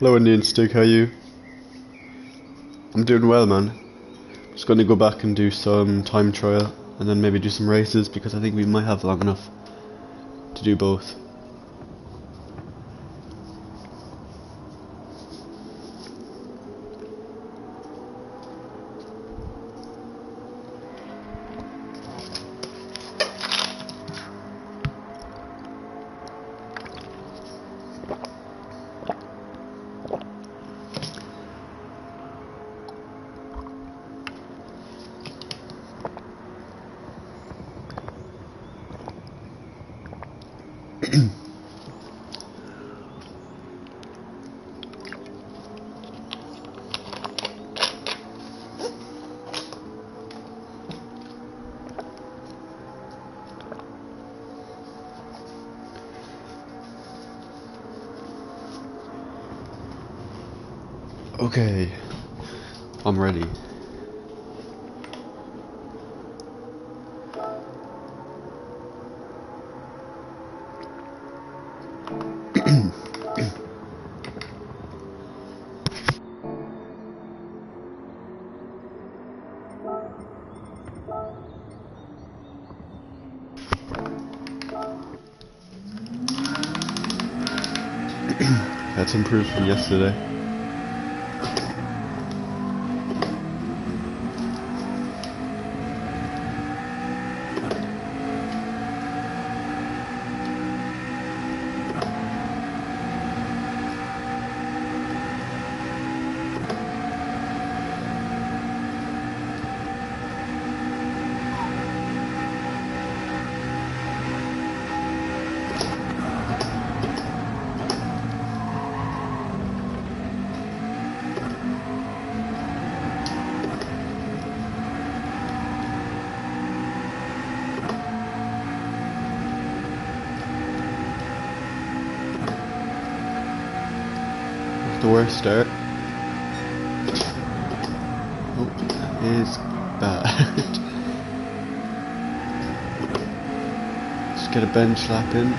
Hello Indian Stick, how are you? I'm doing well, man. Just gonna go back and do some time trial and then maybe do some races because I think we might have long enough to do both. Okay, I'm ready. That's improved from yesterday. The worst start. Oh, that is bad. Just get a bench lap in.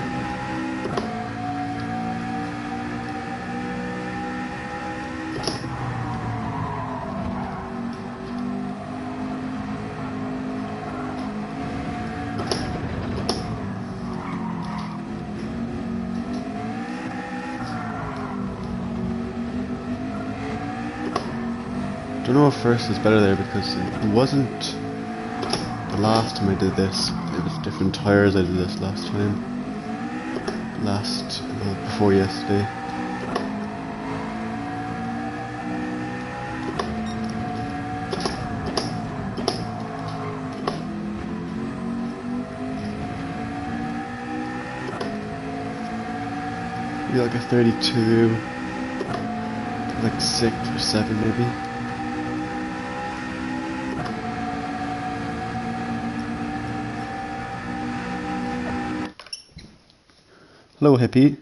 I don't know if first is better there because it wasn't the last time I did this. It was different tires I did this last time. Before yesterday. Maybe like a 32, like 6 or 7 maybe. Hello hippie.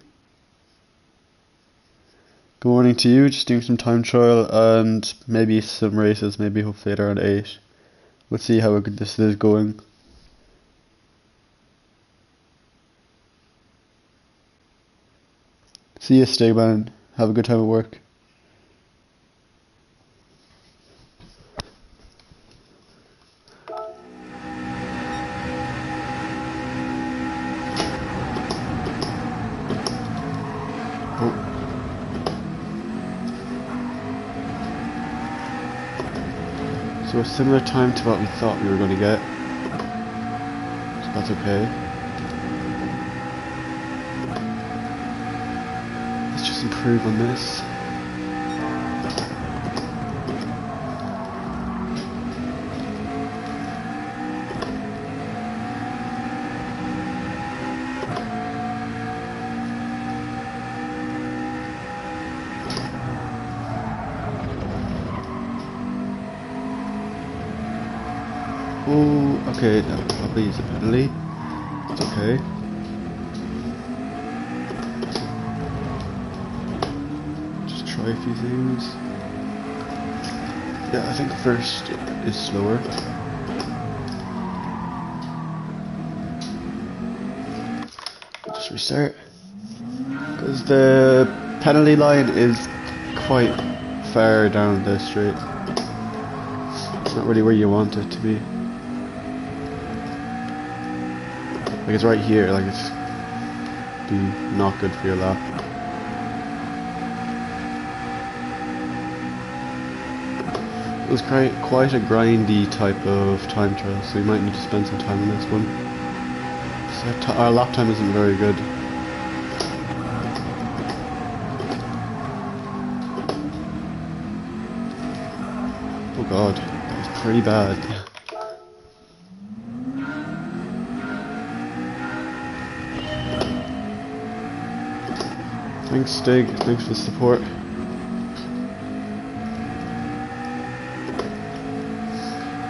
Good morning to you, just doing some time trial and maybe some races, maybe hopefully at around 8. We'll see how good this is going. See you, Stigman. Have a good time at work. So a similar time to what we thought we were going to get. So that's okay. Let's just improve on this. Oh, okay, that probably is a penalty. It's okay. Just try a few things. Yeah, I think first is slower. Just restart. Because the penalty line is quite far down the straight. It's not really where you want it to be. Like it's right here, like it's be not good for your lap. It was quite a grindy type of time trial, so we might need to spend some time on this one. So our lap time isn't very good. Oh god, that was pretty bad. Thanks Stig, thanks for the support.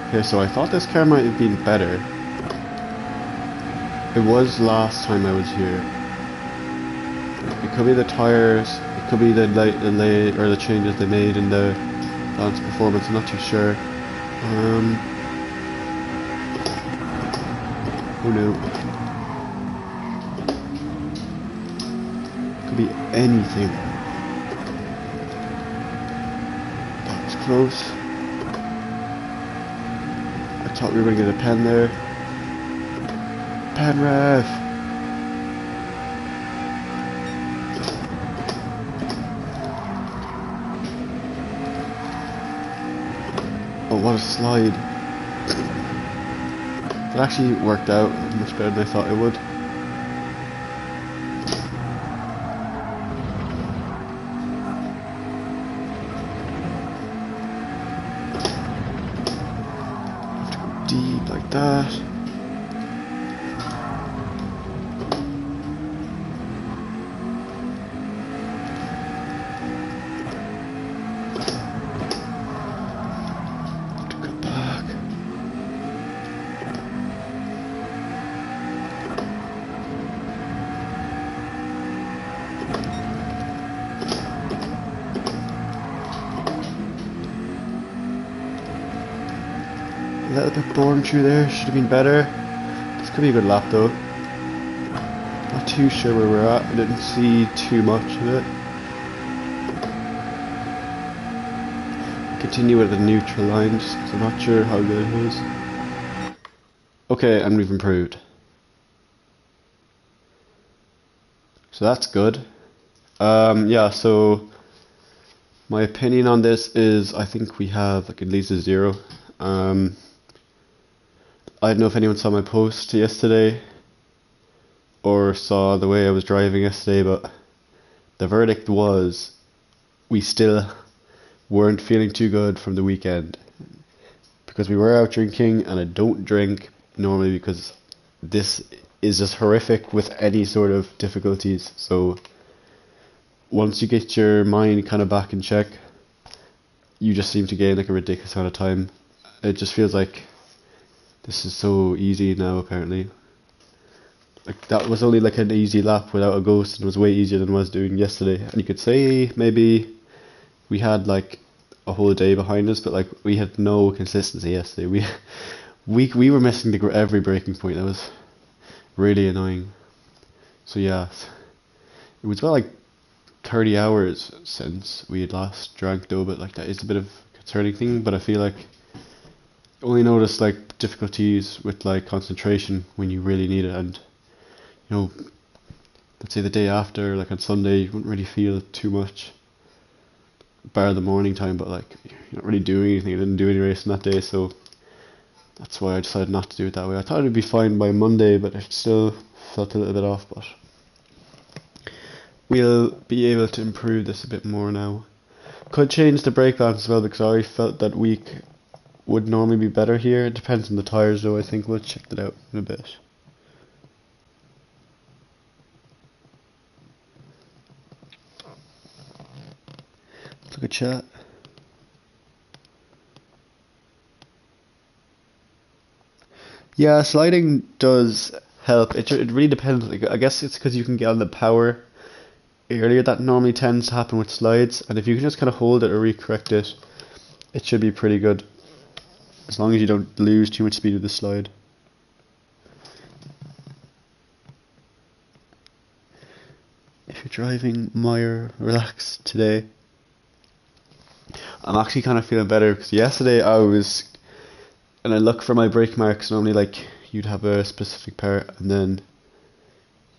Okay, so I thought this car might have been better. It was last time I was here. It could be the tires, it could be the changes they made in the balance performance, I'm not too sure. Oh no. Could be anything. That was close. I thought we were going to get a pen there. Pen ref! Oh, what a slide. It actually worked out much better than I thought it would. Deep like that. To go back. A little bit boring through there, should have been better. This could be a good lap though. Not too sure where we're at, I didn't see too much of it. Continue with the neutral line just because I'm not sure how good it is. Okay, and we've improved. So that's good. Yeah, so my opinion on this is I think we have like at least a 0. I don't know if anyone saw my post yesterday or saw the way I was driving yesterday, but the verdict was we still weren't feeling too good from the weekend because we were out drinking, and I don't drink normally because this is just horrific with any sort of difficulties. So once you get your mind kind of back in check, you just seem to gain like a ridiculous amount of time. It just feels like this is so easy now apparently. Like that was only like an easy lap without a ghost, and it was way easier than I was doing yesterday. And you could say maybe we had like a whole day behind us, but like we had no consistency yesterday. We were missing every breaking point. That was really annoying. So yeah, it was about like 30 hours since we had last drank though, but like that is a bit of a concerning thing. But I feel like only notice like difficulties with like concentration when you really need it, and you know, let's say the day after, like on Sunday, you wouldn't really feel too much, bar the morning time, but like you're not really doing anything. I didn't do any racing that day, so that's why I decided not to do it that way. I thought it'd be fine by Monday, but it still felt a little bit off, but we'll be able to improve this a bit more now. Could change the brake balance as well, because I felt that week would normally be better here. It depends on the tyres though. I think we'll check that out in a bit. Let's look at chat. Yeah, sliding does help. It really depends. Like, I guess it's because you can get on the power earlier. That normally tends to happen with slides, and if you can just kind of hold it or recorrect it, it should be pretty good. As long as you don't lose too much speed with the slide. If you're driving Meyer, relax today. I'm actually kind of feeling better because yesterday I was, and I look for my brake marks. Normally, like you'd have a specific part, and then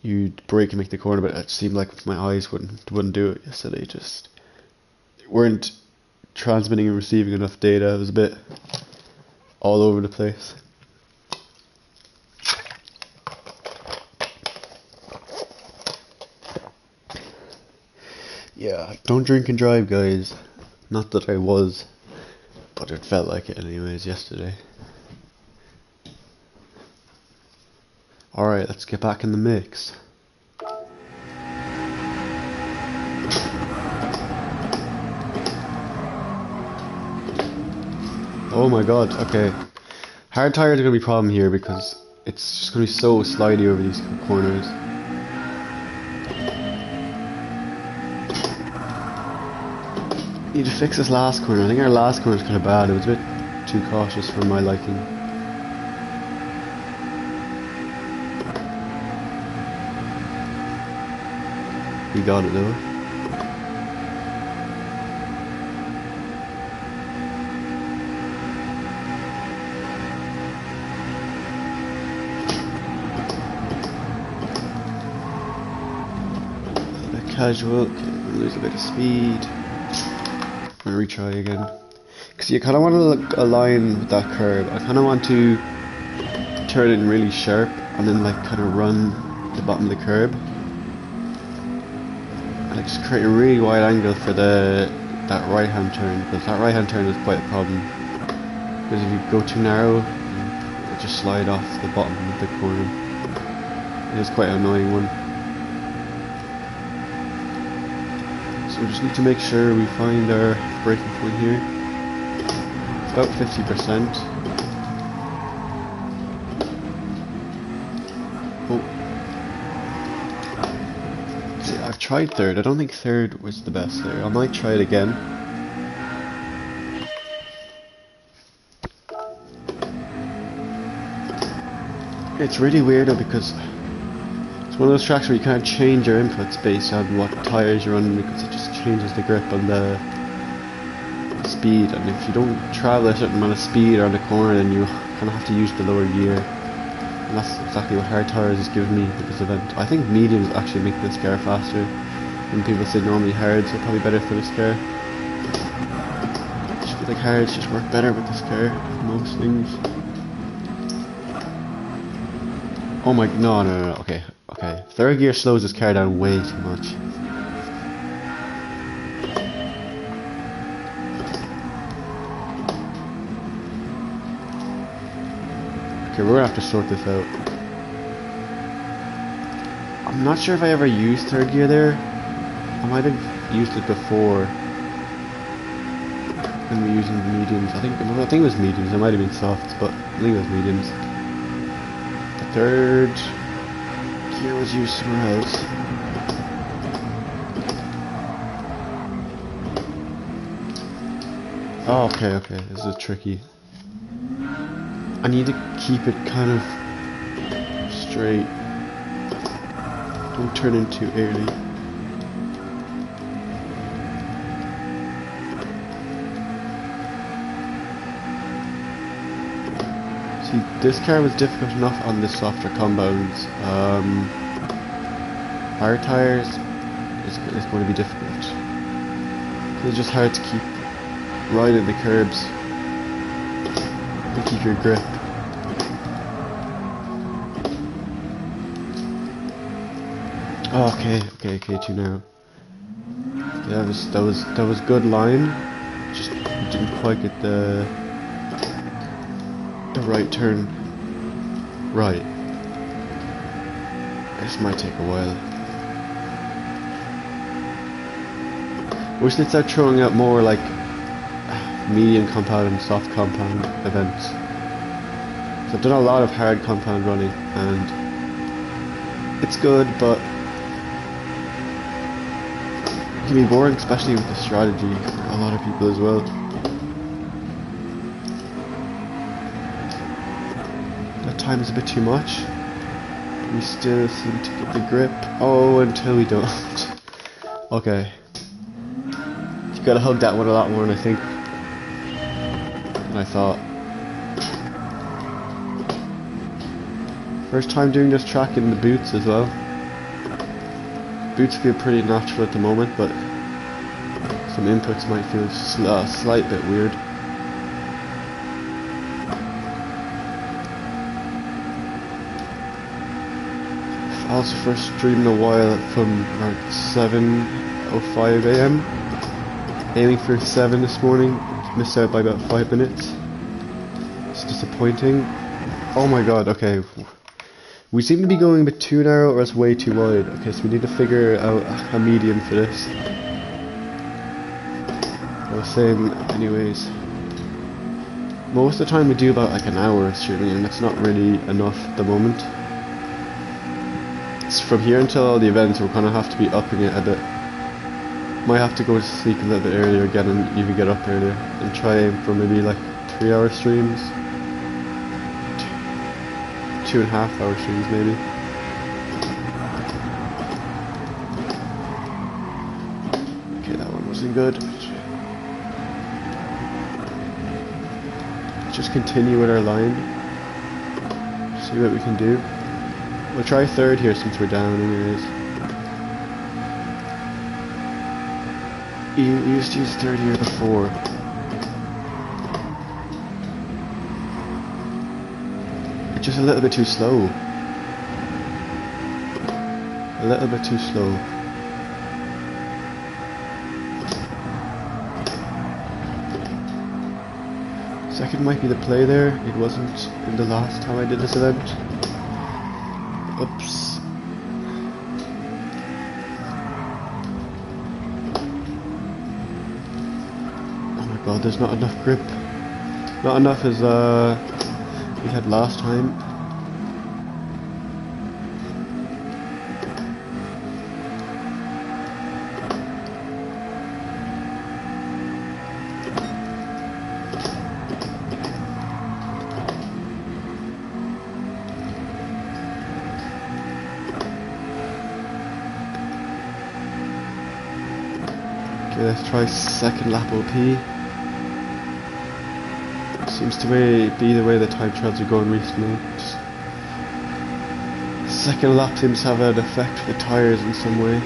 you'd brake and make the corner. But it seemed like my eyes wouldn't do it yesterday. Just weren't transmitting and receiving enough data. It was a bit all over the place. Yeah, don't drink and drive, guys. Not that I was, but it felt like it anyways yesterday. Alright, let's get back in the mix. Oh my god, okay. Hard tires are going to be a problem here because it's just going to be so slidey over these corners. Need to fix this last corner. I think our last corner is kind of bad. It was a bit too cautious for my liking. We got it though. A bit casual. Okay, lose a bit of speed. I'm gonna retry again. Because you kind of want to align with that curve. I kind of want to turn it really sharp and then like kind of run the bottom of the curb. And like just create a really wide angle for that right hand turn, because that right hand turn is quite a problem. Because if you go too narrow, it'll just slide off the bottom of the corner. It is quite an annoying one. So we just need to make sure we find our braking point here. It's about 50%. Oh. See, I've tried third. I don't think third was the best there. I might try it again. It's really weird though because it's one of those tracks where you can't change your inputs based on what tyres you're running because it just changes the grip and the speed, and if you don't travel a certain amount of speed around the corner then you kind of have to use the lower gear, and that's exactly what hard tyres is giving me with this event. I think mediums actually make this car faster, and people say normally hards are probably better for this car. I just feel like hards just work better with this car for most things. Oh my, no, okay. Third gear slows this car down way too much. Okay, we're gonna have to sort this out. I'm not sure if I ever used third gear there. I might have used it before when we were using the mediums. I think it was mediums. It might have been softs, but I think it was mediums. The third gear was used somewhere else. Oh, okay, this is tricky. I need to keep it kind of straight. Don't turn in too early. See, this car was difficult enough on the softer compounds. Hard tires is going to be difficult. It's just hard to keep riding the curbs and keep your grip. Oh, okay, too narrow. Yeah, that was good line. Just didn't quite get the right turn right. This might take a while. Wish they'd start throwing out more like medium compound and soft compound events. So I've done a lot of hard compound running and it's good, but it can be boring, especially with the strategy for a lot of people as well. That time is a bit too much. We still seem to get the grip. Oh, until we don't. Okay. You gotta hug that one a lot more than I think. than I thought. First time doing this track in the boots as well. Boots feel pretty natural at the moment, but some inputs might feel a slight bit weird. Also first stream in a while from about 7:05 AM. Aiming for 7 this morning, missed out by about 5 minutes. It's disappointing. Oh my god, okay. We seem to be going a bit too narrow or else way too wide. Okay, so we need to figure out a medium for this. I was saying, anyways, most of the time we do about like an hour of streaming, and that's not really enough at the moment. So from here until all the events, we'll kind of have to be upping it a bit. Might have to go to sleep a little bit earlier again and even get up earlier and try aim for maybe like 3-hour streams. 2.5-hour streams maybe. Okay, that one wasn't good. Just continue with our line. See what we can do. We'll try third here since we're down anyways. You used to use third here before. It's just a little bit too slow. A little bit too slow. Second might be the play there. It wasn't in the last time I did this event. Oops. Oh my god, there's not enough grip. Not enough as we had last time. Okay, let's try second lap OP. Seems to be the way the time trials are going recently. Just second lap seems to have an effect for the tyres in some way.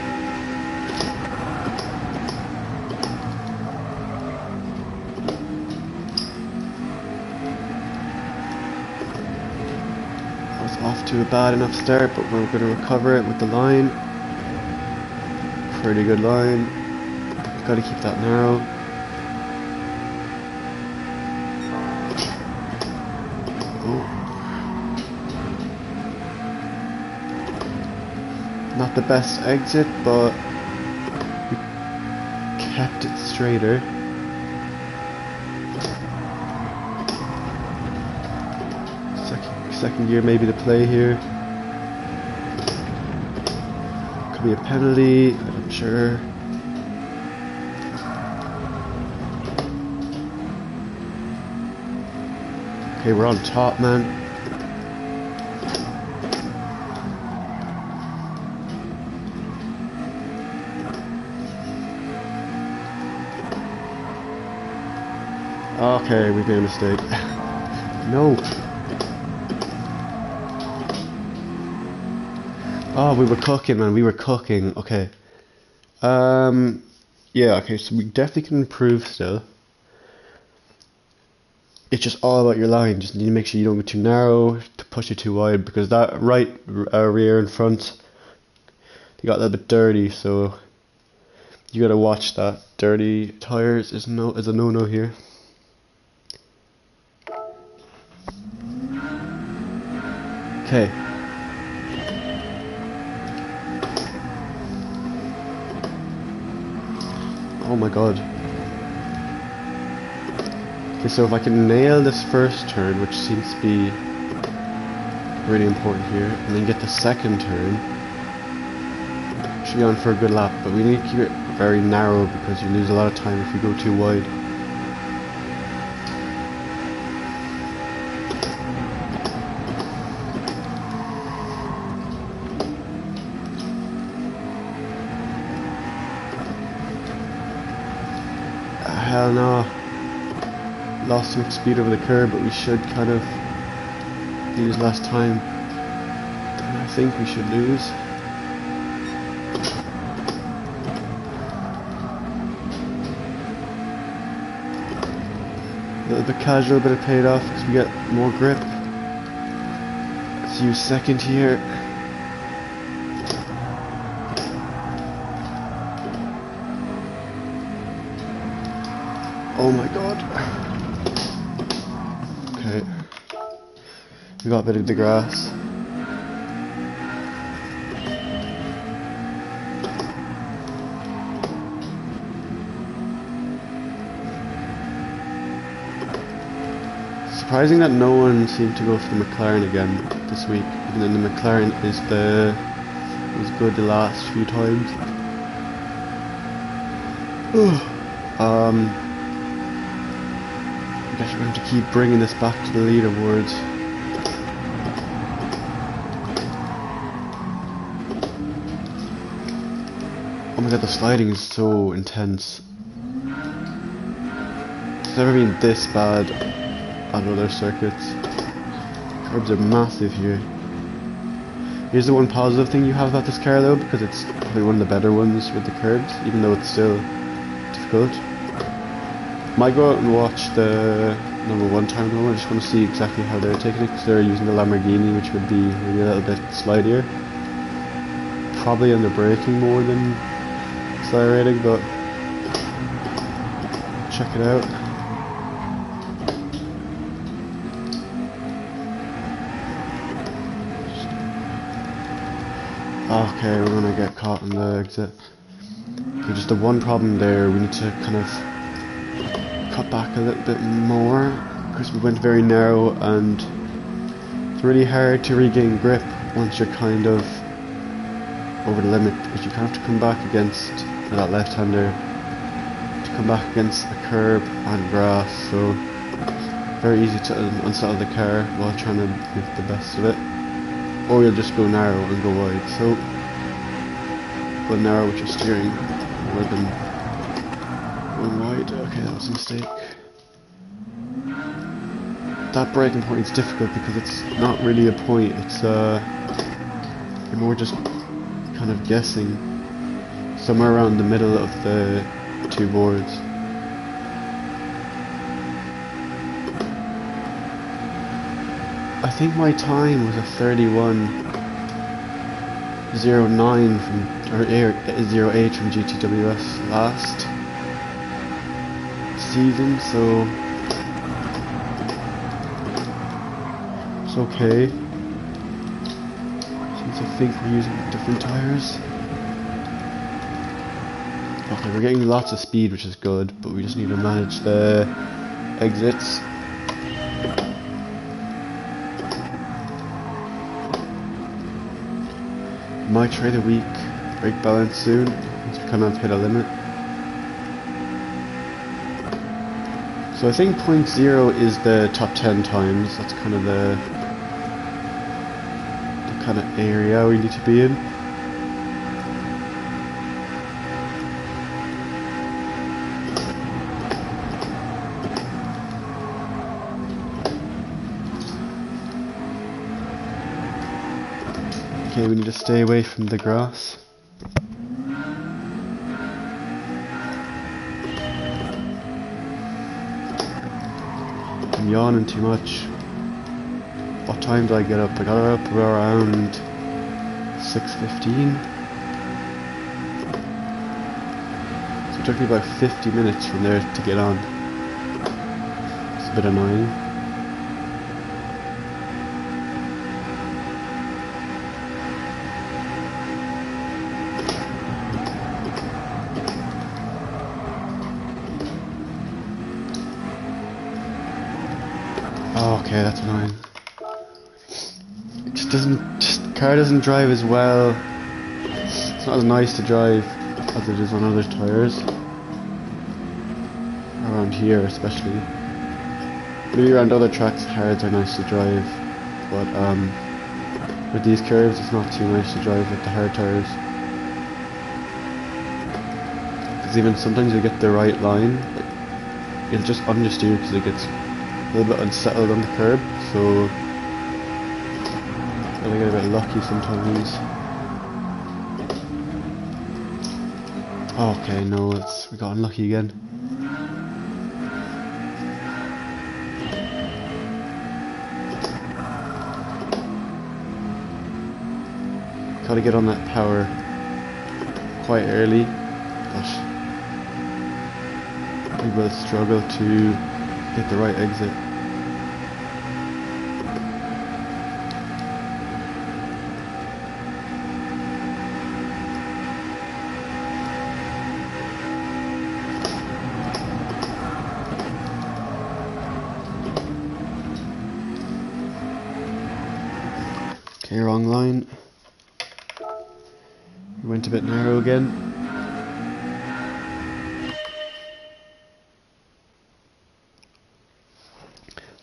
I was off to a bad enough start, but we're going to recover it with the line. Pretty good line. Got to keep that narrow. Not the best exit, but we kept it straighter. Second gear maybe the play here. Could be a penalty, I'm not sure. Okay, we're on top, man. Okay, we've made a mistake. No. Oh, we were cooking, man. We were cooking. Okay. Yeah, okay, so we definitely can improve still. It's just all about your line. Just need to make sure you don't go too narrow, to push it too wide, because that right rear and front, they got a little bit dirty, so you gotta watch that. Dirty tires is a no-no here. Okay. Oh my god. Okay, so if I can nail this first turn, which seems to be really important here, and then get the second turn, should be on for a good lap, but we need to keep it very narrow because you lose a lot of time if you go too wide. Hell no. lost too much speed over the curb, but we should kind of lose last time. And I think we should lose. A little bit casual, but it paid off because we get more grip. Let's use second here. Oh my god. Okay. We got a bit of the grass. Surprising that no one seemed to go for the McLaren again this week, even though the McLaren was good the last few times. I guess we're going to keep bringing this back to the leaderboards. Oh my god, the sliding is so intense. It's never been this bad on other circuits. Curbs are massive here. Here's the one positive thing you have about this car though, because it's probably one of the better ones with the curbs, even though it's still difficult. Might go out and watch the #1 time though. I just want to see exactly how they're taking it, because they're using the Lamborghini, which would be maybe a little bit slidier. Probably under braking more than accelerating, but check it out. Okay, we're gonna get caught on the exit. Okay, just the one problem there, we need to kind of cut back a little bit more, because we went very narrow and it's really hard to regain grip once you're kind of over the limit, because you kind of have to come back against that left-hander to come back against a curb and grass, so very easy to unsettle the car while trying to make the best of it. Or you'll just go narrow and go wide. So go narrow with your steering rather than going wide. Okay, that was a mistake. That braking point is difficult because it's not really a point, it's you're more just kind of guessing somewhere around the middle of the two boards. I think my time was a 31:09 from, or 08 from GTWS last season, so it's okay. Since I think we're using different tires. Okay, we're getting lots of speed, which is good, but we just need to manage the exits. Might try the weak brake balance soon, once we kind of hit a limit. So I think 0.0 is the top 10 times, that's kind of the kind of area we need to be in. Okay, we need to stay away from the grass. I'm yawning too much. What time did I get up? I got up around 6:15. So it took me about 50 minutes from there to get on. It's a bit annoying. Oh, okay, that's annoying. It just the car doesn't drive as well. It's not as nice to drive as it is on other tires. Around here especially. Maybe around other tracks cars are nice to drive, but with these curves it's not too nice to drive with the hard tires. Because even sometimes you get the right line, it'll just understeer because it gets a little bit unsettled on the curb, so gotta get a bit lucky sometimes. Okay, no, we got unlucky again. Gotta get on that power quite early, but we will struggle to get the right exit. Okay, wrong line. We went a bit narrow again.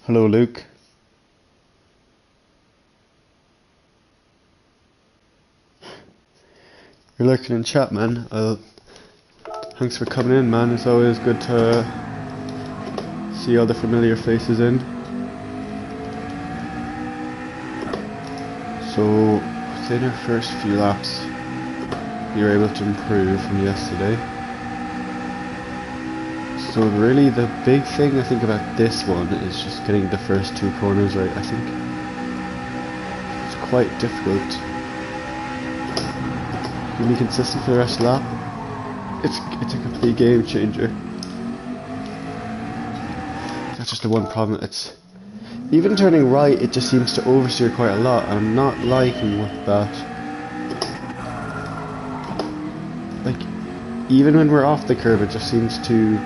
Hello, Luke. You're lurking in chat, man. Thanks for coming in, man. It's always good to see all the familiar faces in. So, within our first few laps, we were able to improve from yesterday. So really the big thing I think about this one is just getting the first two corners right. I think it's quite difficult to be consistent for the rest of the lap. It's a complete game changer. That's just the one problem. It's even turning right, it just seems to oversteer quite a lot, and I'm not liking with that. Like, even when we're off the curb, it just seems to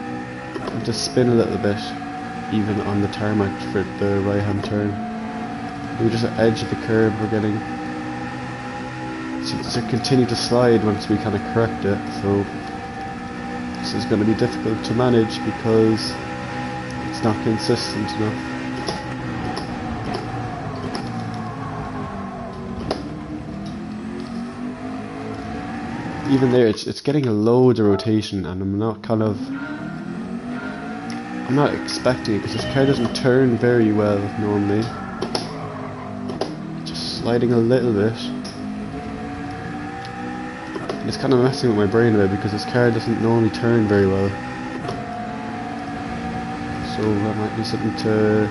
spin a little bit, even on the tarmac for the right hand turn. We're just at the edge of the curb, we're getting to continue to slide once we kind of correct it, so this is going to be difficult to manage because it's not consistent enough. Even there, it's getting a load of rotation, and I'm not expecting it because this car doesn't turn very well normally. Just sliding a little bit. And it's kind of messing with my brain a bit because this car doesn't normally turn very well. So that might be something to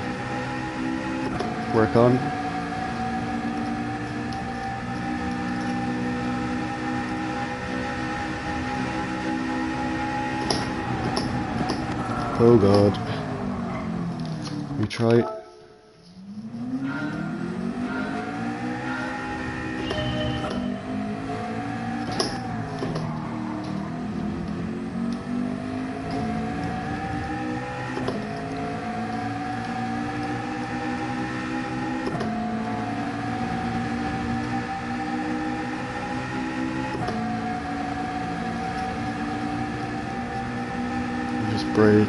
work on. Oh god. We try. Just brake.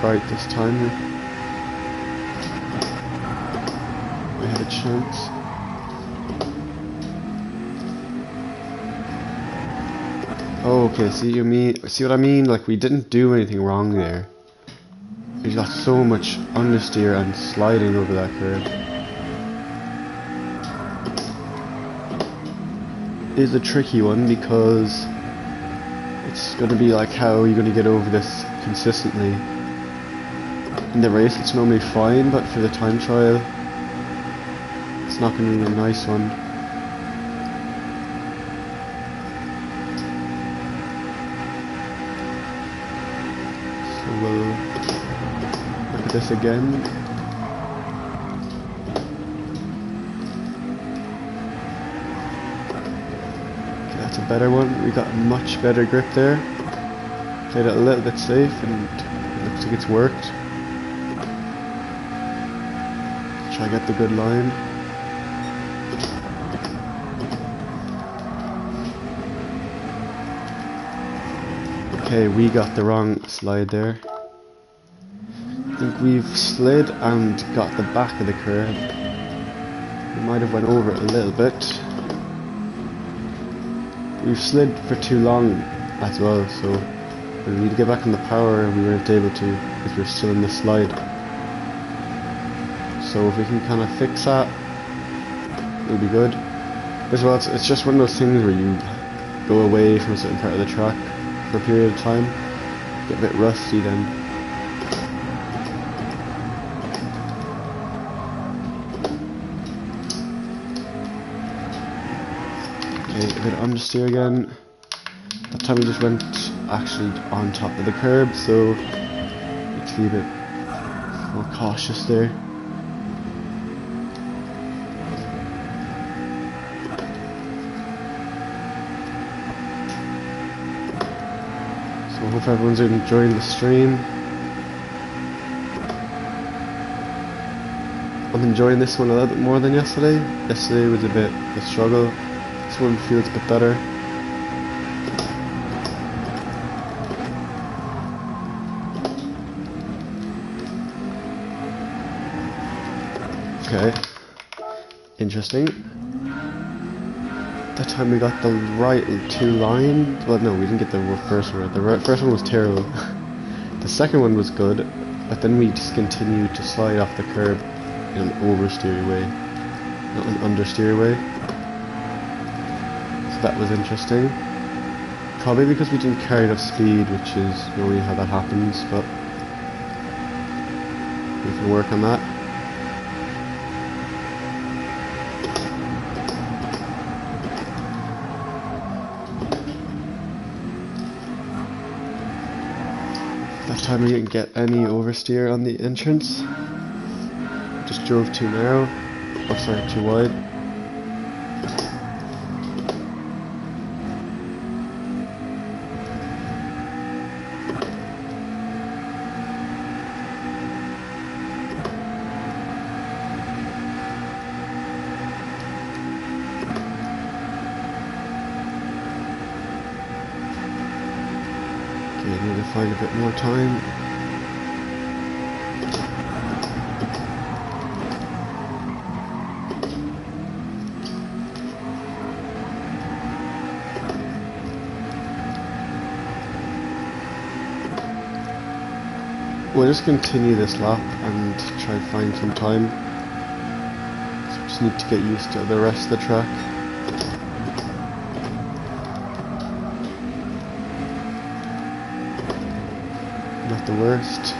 Right this time. We had a chance. Oh, okay, see what I mean? Like, we didn't do anything wrong there. We got so much understeer and sliding over that curve. It is a tricky one because it's going to be like, how are you going to get over this consistently? In the race it's normally fine, but for the time trial it's not going to be a nice one. So we'll look at this again. Okay, that's a better one. We got a much better grip there. Played it a little bit safe and it looks like it's worked. Try to get the good line. Okay, we got the wrong slide there. I think we've slid and got the back of the curb. We might have went over it a little bit. We've slid for too long as well, so But we need to get back on the power, and we weren't able to because we were still in the slide. So if we can kind of fix that, it'll be good. As well, it's just one of those things where you go away from a certain part of the track for a period of time, get a bit rusty then. Okay, a bit of understeer again. That time we just went actually on top of the curb, so need to be a bit more cautious there. So I hope everyone's enjoying the stream. I'm enjoying this one a little bit more than yesterday. Yesterday was a bit of a struggle. This one feels a bit better. Okay, interesting. That time we got the right two line. Well, no, we didn't get the first one. The first one was terrible. The second one was good, but then we just continued to slide off the curb in an oversteery way, not an understeery way. So that was interesting. Probably because we didn't carry enough speed, which is normally how that happens, but we can work on that. That time we didn't get any oversteer on the entrance. Just drove too narrow. Oh, sorry, too wide. Okay, I need to find a bit more time. We'll just continue this lap and try and find some time. So we just need to get used to the rest of the track. Not the worst.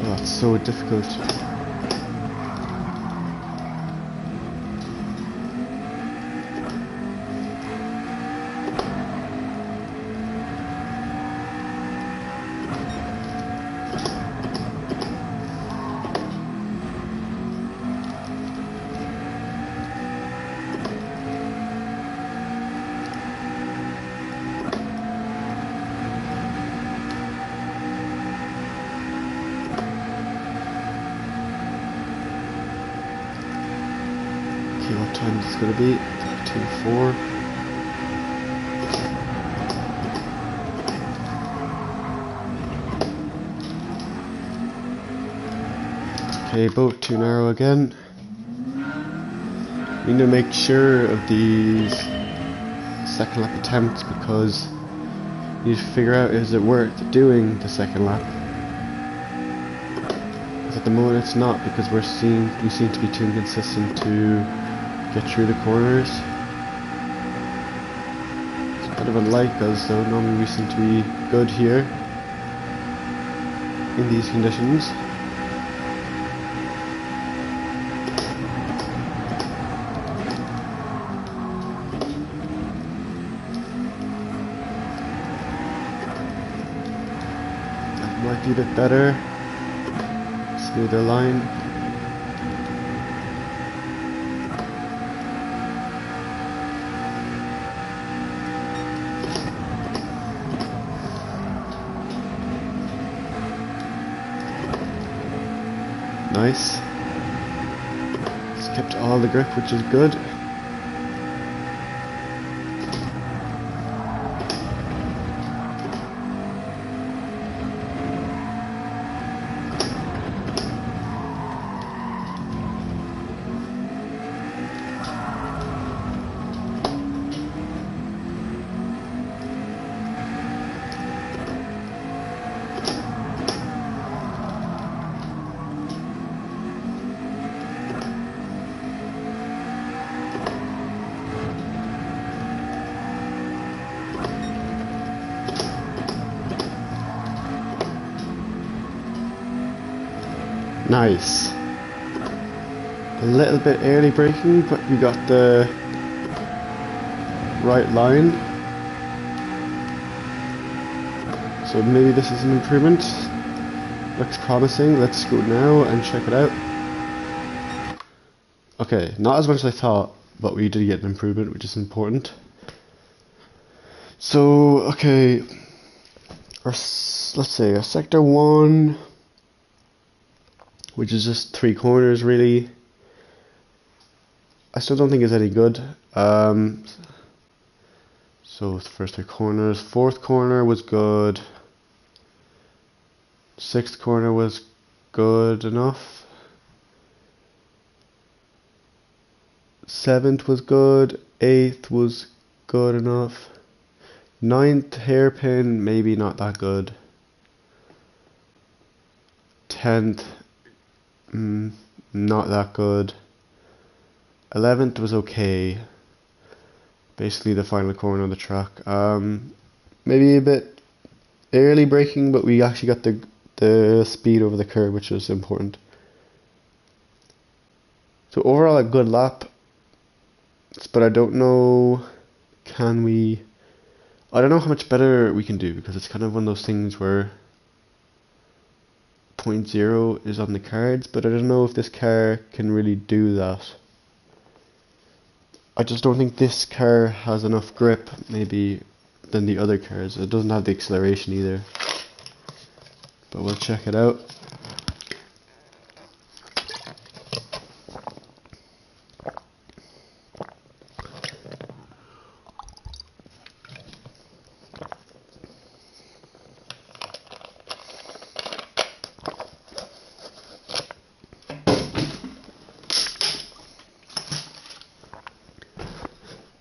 Oh, it's so difficult. What time is this going to be? 2:04. Okay, boat too narrow again. We need to make sure of these second lap attempts because we need to figure out, is it worth doing the second lap? Because at the moment it's not, because we seem to be too inconsistent to get through the corners. It's kind of unlike us though. Normally we seem to be good here in these conditions. That might be a bit better. Smoother line. Nice. It's kept all the grip, which is good. Nice. A little bit early braking, but we got the right line. So maybe this is an improvement. Looks promising. Let's go now and check it out. Okay, not as much as I thought, but we did get an improvement, which is important. So, okay, let's say our sector 1, which is just 3 corners really, I still don't think is any good. So the first 3 corners, 4th corner was good, 6th corner was good enough, 7th was good, 8th was good enough, 9th hairpin maybe not that good, 10th not that good, 11th was okay, basically the final corner of the track. Maybe a bit early braking, but we actually got the speed over the curb, which was important. So overall a good lap, but I don't know, I don't know how much better we can do, because it's kind of one of those things where 0.0 is on the cards, but I don't know if this car can really do that. I just don't think this car has enough grip, maybe, than the other cars. It doesn't have the acceleration either. But we'll check it out.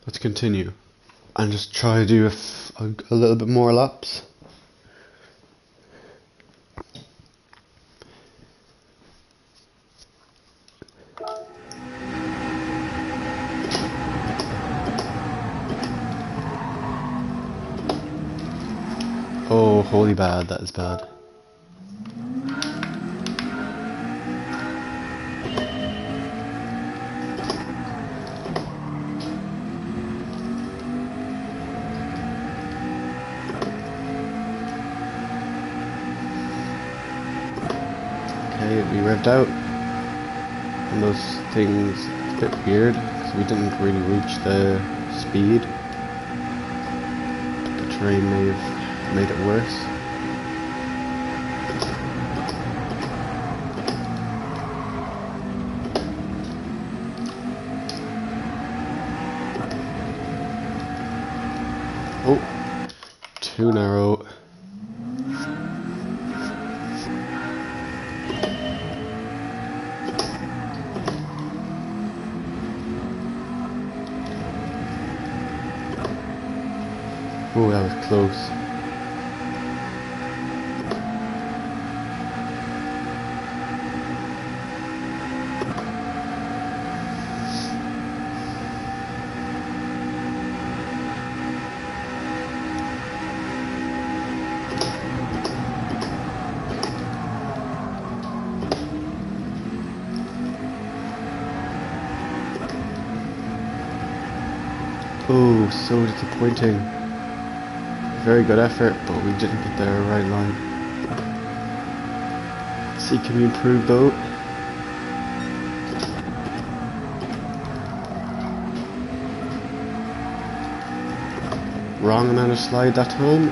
Let's continue and just try to do a little bit more laps. Oh, holy bad, that is bad. Okay, we revved out, and those things, it's a bit weird, because we didn't really reach the speed. The terrain may have made it worse. Oh, too narrow. Oh, that was close. Oh, so disappointing. Very good effort, but we didn't get the right line. Let's see, can we improve though? Wrong amount of slide that time.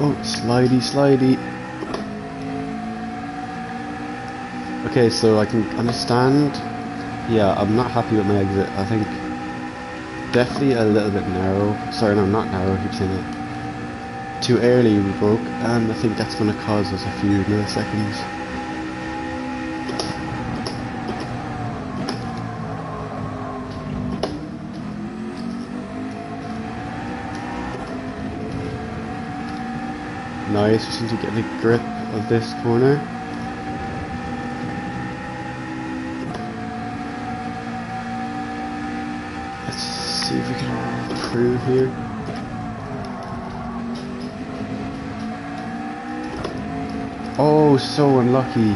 Oh, slidey, slidey. Okay, so I can understand. Yeah, I'm not happy with my exit. I think definitely a little bit narrow. Sorry, no, not narrow, I keep saying it. Too early we broke, and I think that's going to cause us a few milliseconds. Nice, we seem to get a grip of this corner. Let's see if we can improve here. Oh, so unlucky.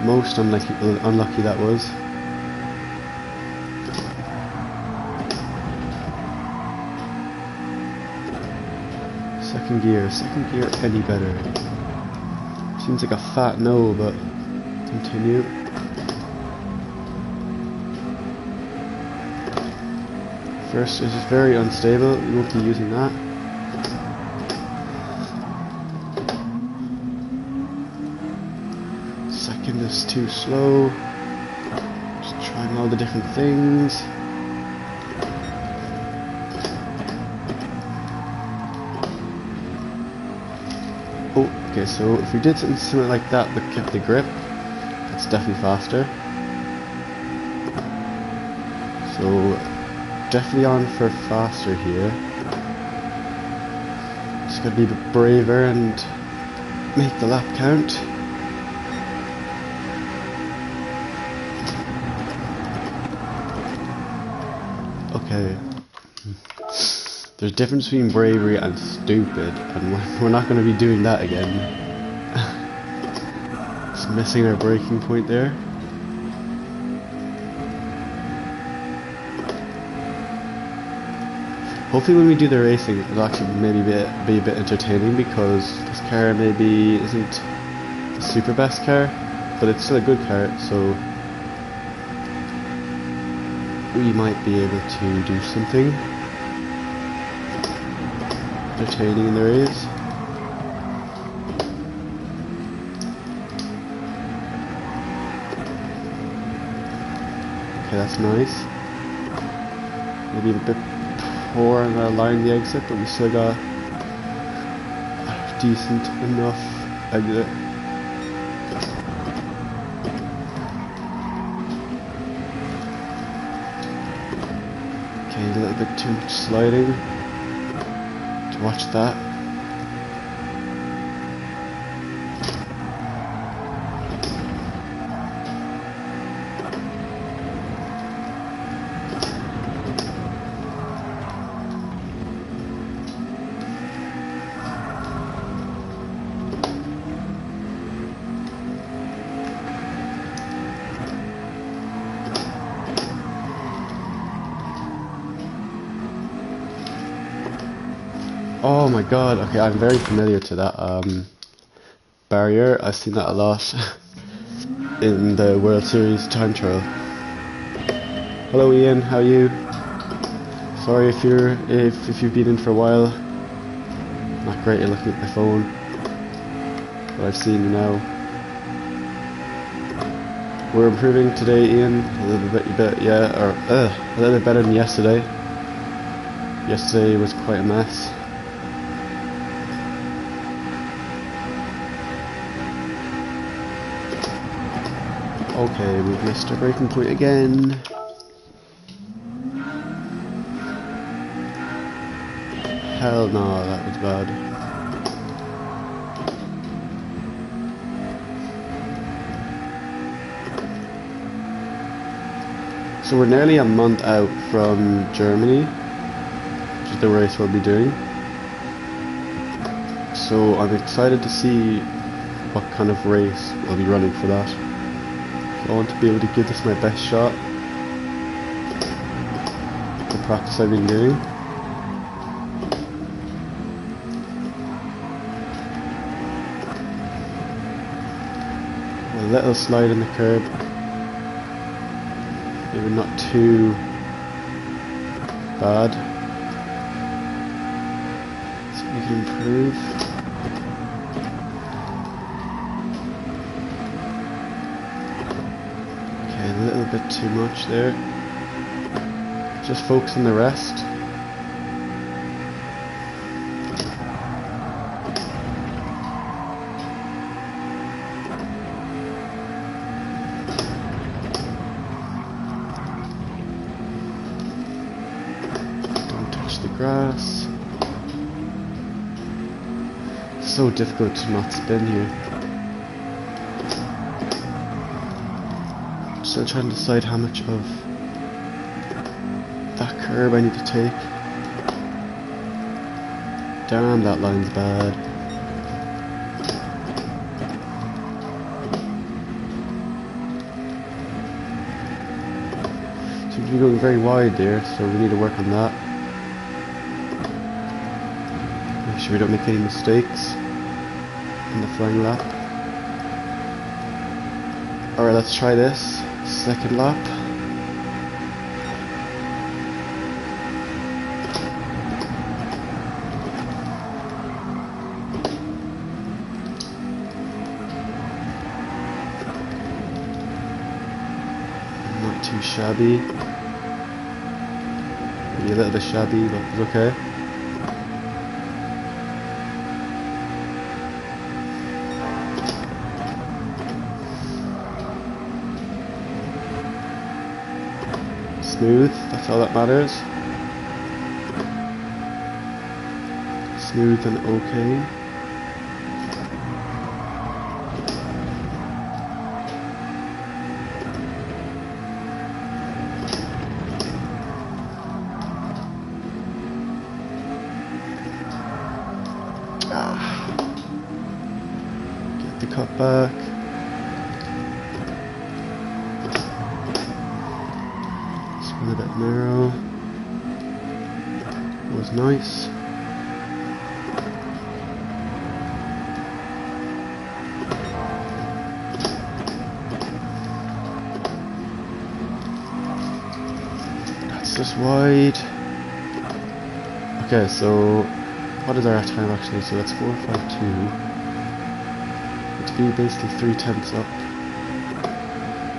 Most unlucky that was. Second gear any better? Seems like a fat no, but continue. First is very unstable, we won't be using that. Second is too slow. Just trying all the different things. Oh, okay, so if we did something similar like that but kept the grip, that's definitely faster. So definitely on for faster here. Just gotta be a bit braver and make the lap count. Okay. There's a difference between bravery and stupid, and we're not going to be doing that again. Just missing our braking point there. Hopefully when we do the racing it'll actually maybe be a bit entertaining, because this car maybe isn't the super best car, but it's still a good car, so we might be able to do something entertaining in the race. Okay, that's nice. Maybe a bit poor on allowing the exit, but we still got a decent enough exit. Okay, a little bit too much sliding. To watch that. Oh my god, okay, I'm very familiar to that barrier. I've seen that a lot in the World Series time trial. Hello Ian, how are you? Sorry if you've been in for a while. Not great at looking at my phone, but I've seen you now. We're improving today, Ian, a little bit, yeah, or a little bit better than yesterday. Yesterday was quite a mess. Okay, we've missed our braking point again. Hell no, that was bad. So we're nearly a month out from Germany, which is the race we'll be doing. So I'm excited to see what kind of race we'll be running for that. I want to be able to give this my best shot. The practice I've been doing. A little slide in the curb. Maybe not too bad. So we can improve. Okay, a little bit too much there. Just focus on the rest. Don't touch the grass. It's so difficult to not spin here. Still trying to decide how much of that curb I need to take. Damn, that line's bad. Seems to be going very wide there, so we need to work on that. Make sure we don't make any mistakes in the flying lap. Alright, let's try this. Second lap. Not too shabby. Maybe a little bit shabby, but it's okay. Smooth, that's all that matters. Smooth and okay. Get the cut back. A bit narrow. Was nice. That's just wide. Okay, so what is our time actually? So that's 4:52. It's be basically 3/10 up.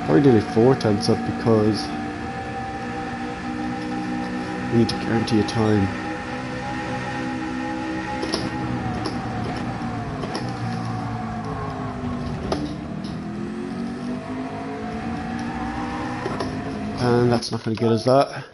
Probably nearly 4/10 up because we need to guarantee a time. And that's not going to get us that.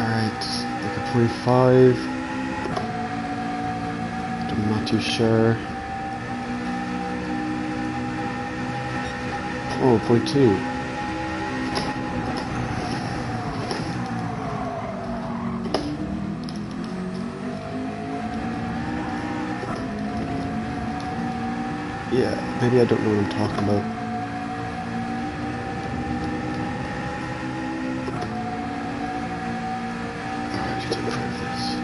Alright, like a 0.5. I'm not too sure. Oh, 0.2. Yeah, maybe I don't know what I'm talking about. Alright, let's improve this.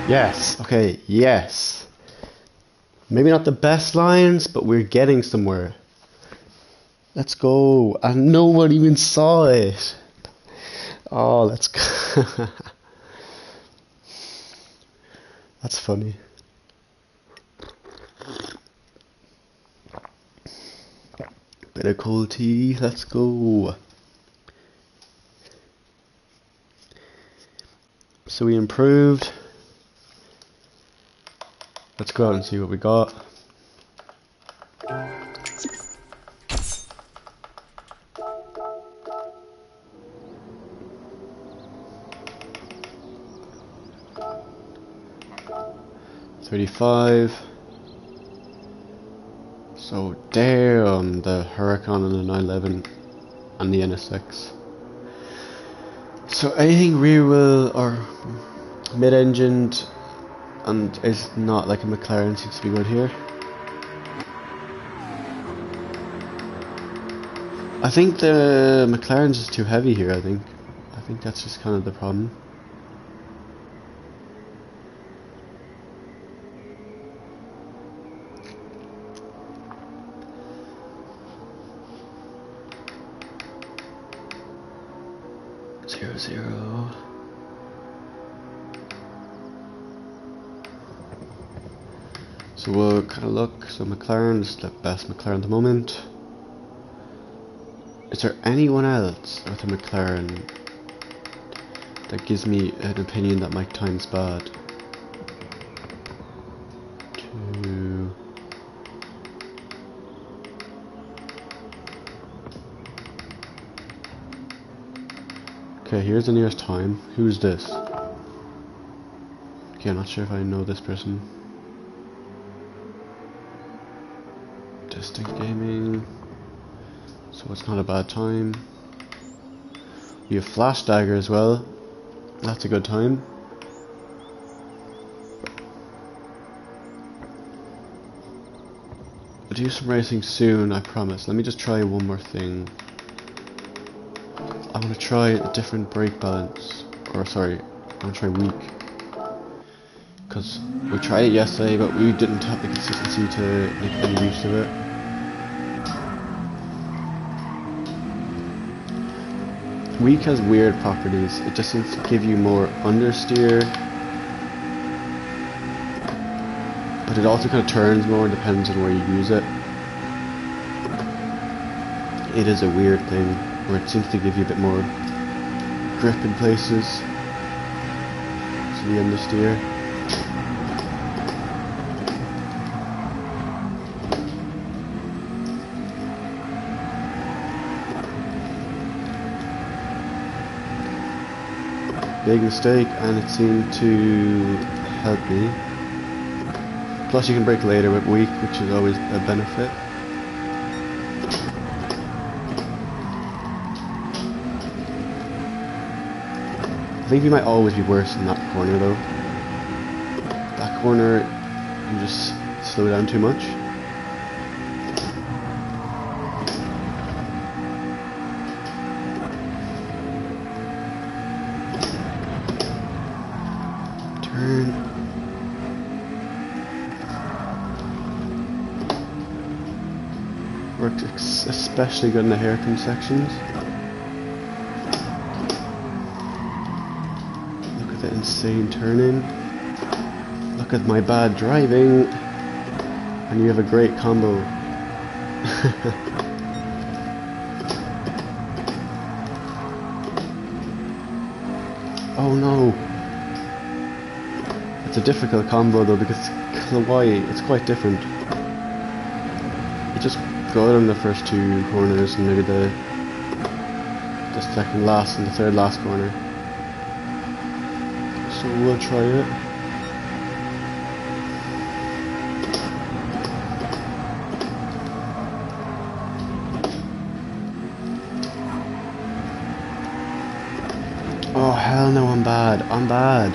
Yes, okay, yes. Maybe not the best lines, but we're getting somewhere. Let's go. And no one even saw it. Oh, let's go. That's funny. Bit of cold tea, let's go. So we improved. Let's go out and see what we got. $35. So damn, the Huracan and the 911 and the NSX. So anything rear wheel or mid-engined and is not like a McLaren seems to be good here. I think the McLaren's is too heavy here, I think that's just kind of the problem. Zero, zero. So we'll kind of look. So McLaren is the best McLaren at the moment. Is there anyone else with a McLaren that gives me an opinion that my time's bad? Two. Okay, here's the nearest time. Who's this? Okay, I'm not sure if I know this person. Distinct Gaming. So it's not a bad time. We have Flash Dagger as well. That's a good time. I'll do some racing soon, I promise. Let me just try one more thing. I want to try a different brake balance. Or sorry, I want to try weak. Because we tried it yesterday, but we didn't have the consistency to make any use of it. Weak has weird properties. It just seems to give you more understeer, but it also kind of turns more, depends on where you use it. It is a weird thing, where it seems to give you a bit more grip in places. So the understeer. Big mistake, and it seemed to help me. Plus you can brake later with weak, which is always a benefit. I think we might always be worse in that corner though. That corner, you just slow down too much. Works especially good in the hairpin sections. Look at the insane turning. Look at my bad driving. And you have a great combo. Oh no. It's a difficult combo though because the Y, it's quite different. You just go in the first two corners and maybe the second last and the third last corner. So we'll try it. Oh hell no, I'm bad. I'm bad.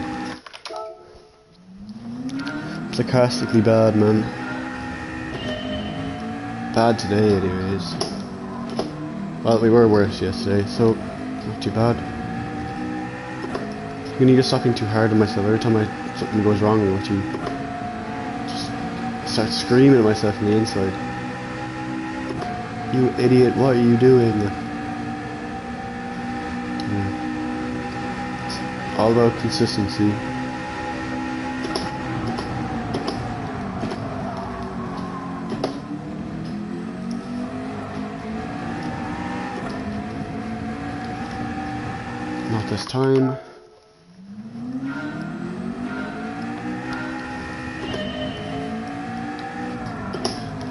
Sarcastically bad, man. Bad today, anyways. Well, we were worse yesterday, so not too bad. I need to stop being too hard on myself. Every time something goes wrong with you, just start screaming at myself from the inside. You idiot! What are you doing? It's all about consistency. Not this time.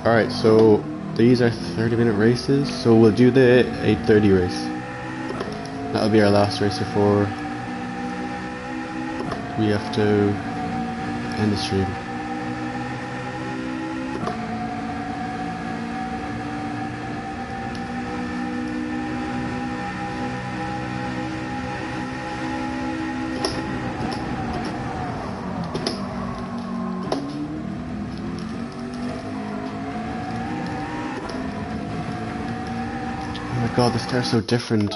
Alright, so these are 30-minute races, so we'll do the 8:30 race. That'll be our last race before we have to end the stream. God, this car's so different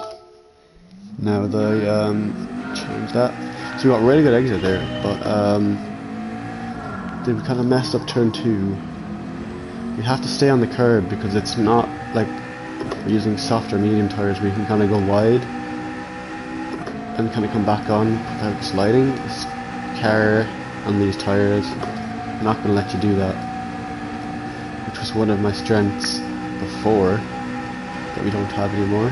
now that I changed that. So we got a really good exit there, but they kind of messed up turn 2. You have to stay on the curb because it's not like we're using soft or medium tires where you can kind of go wide and kind of come back on without sliding. This car on these tires, I'm not going to let you do that, which was one of my strengths before. That we don't have anymore.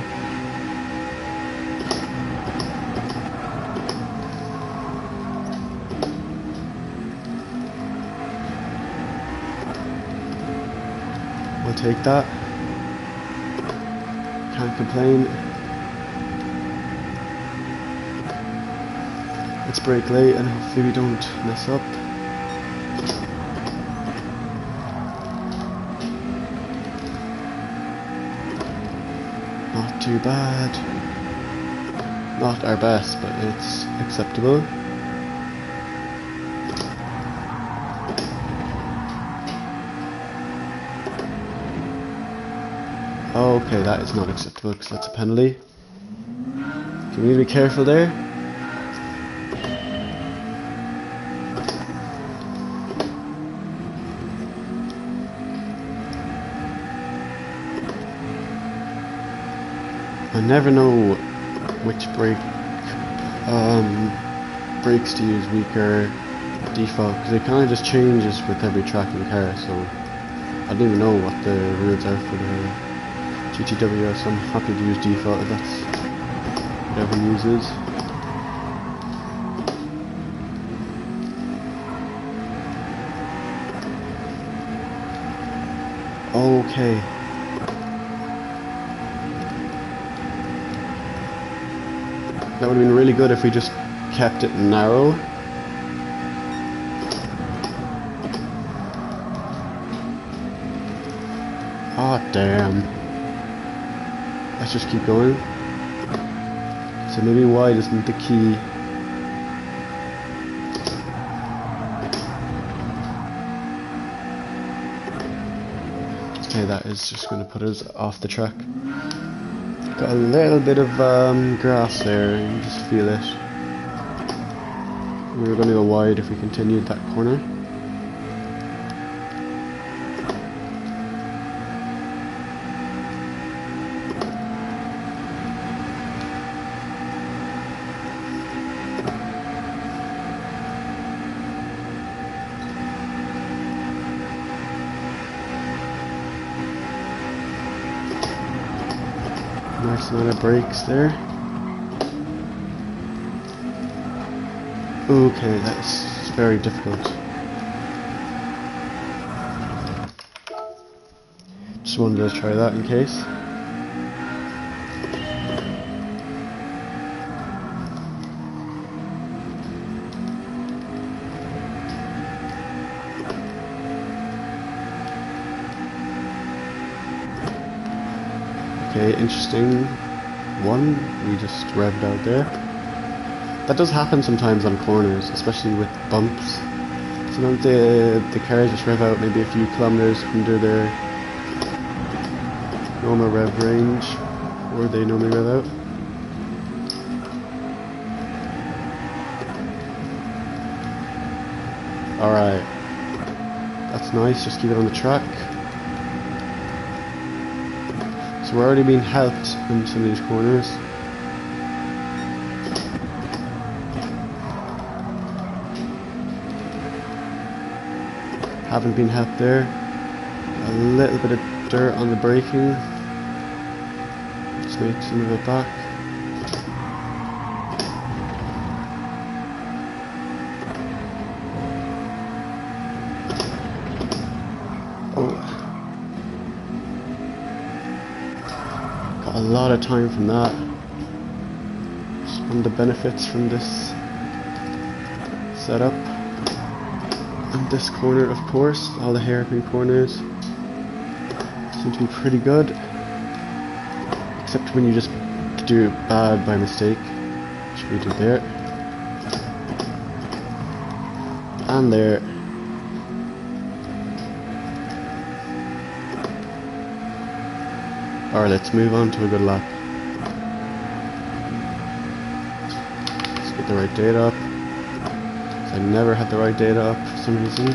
We'll take that. Can't complain. Let's brake late and hopefully we don't mess up. Not too bad. Not our best, but it's acceptable. Okay, that is not acceptable because that's a penalty. Can we be careful there? I never know which brakes to use, weaker, default, because it kind of just changes with every tracking car, so I don't even know what the rules are for the GTW, so I'm happy to use default if that's whatever uses. Okay. That would have been really good if we just kept it narrow. Ah, damn. Let's just keep going. So maybe wide isn't the key. Okay, that is just going to put us off the track. Got a little bit of grass there, you can just feel it. We were going to go wide if we continued that corner. Nice amount of brakes there. Okay, that's very difficult. Just wanted to try that in case. Okay, interesting one. We just revved out there. That does happen sometimes on corners, especially with bumps. Sometimes the cars just rev out maybe a few kilometers under their normal rev range, or they normally rev out. Alright, that's nice, just keep it on the track. So we're already being helped in some of these corners. Haven't been helped there. A little bit of dirt on the braking. Just make some of it back. A lot of time from that. Just one of the benefits from this setup. And this corner, of course, all the hairpin corners seem to be pretty good, except when you just do it bad by mistake, which we did there and there. Alright, let's move on to a good lap. Let's get the right data up. I never had the right data up for some reason.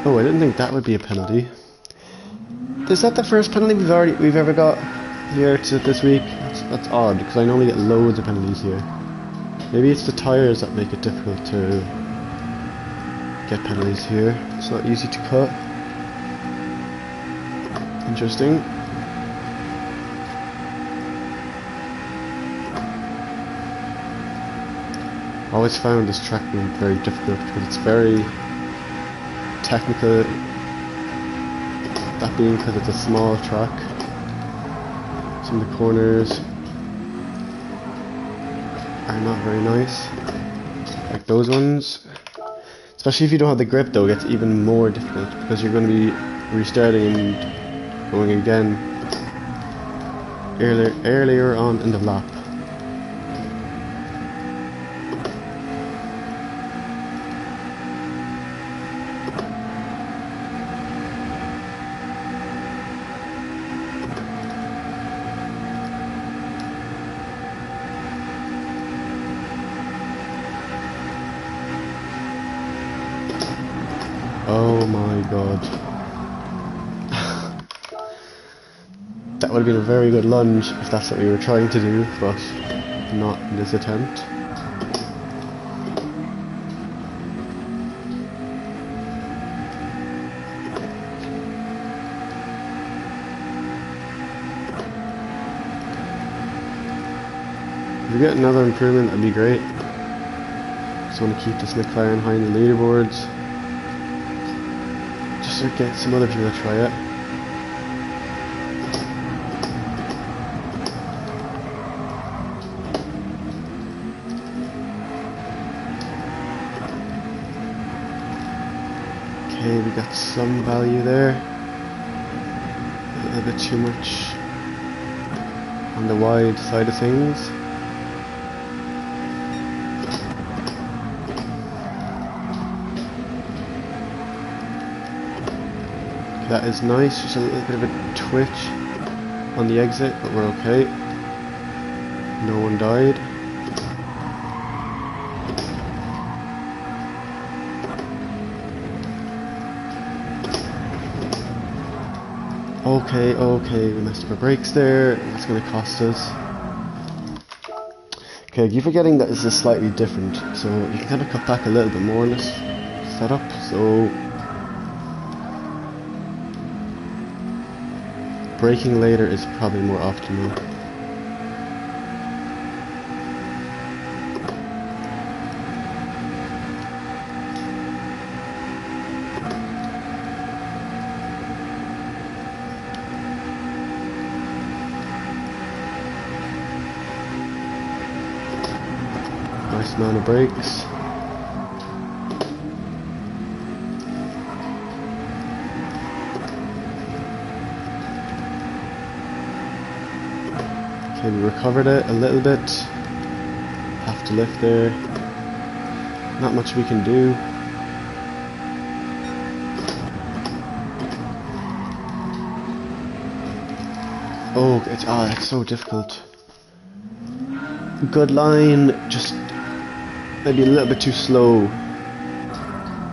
Oh, I didn't think that would be a penalty. Is that the first penalty we've ever got here this week? That's odd, because I normally get loads of penalties here. Maybe it's the tyres that make it difficult to get penalties here. It's not easy to cut. Interesting. I always found this track being very difficult because it's very technical. That being because it's a small track. Some of the corners are not very nice, like those ones. Especially if you don't have the grip though, it gets even more difficult because you're going to be restarting and going again earlier on in the lap. Oh my god. That would have been a very good lunge if that's what we were trying to do, but not in this attempt. If we get another improvement, that'd be great. Just want to keep this McLaren high in the leaderboards. Just to get some other people to try it. Okay, we got some value there. A little bit too much on the wide side of things. That is nice, just a little bit of a twitch on the exit, but we're okay. No one died. Okay, okay, we messed up our brakes there. That's gonna cost us. Okay, I keep forgetting that this is slightly different, so you can kind of cut back a little bit more on this setup. So braking later is probably more optimal. Nice amount of brakes. Okay, we recovered it a little bit. Have to lift there. Not much we can do. Oh, it's so difficult. Good line, just maybe a little bit too slow.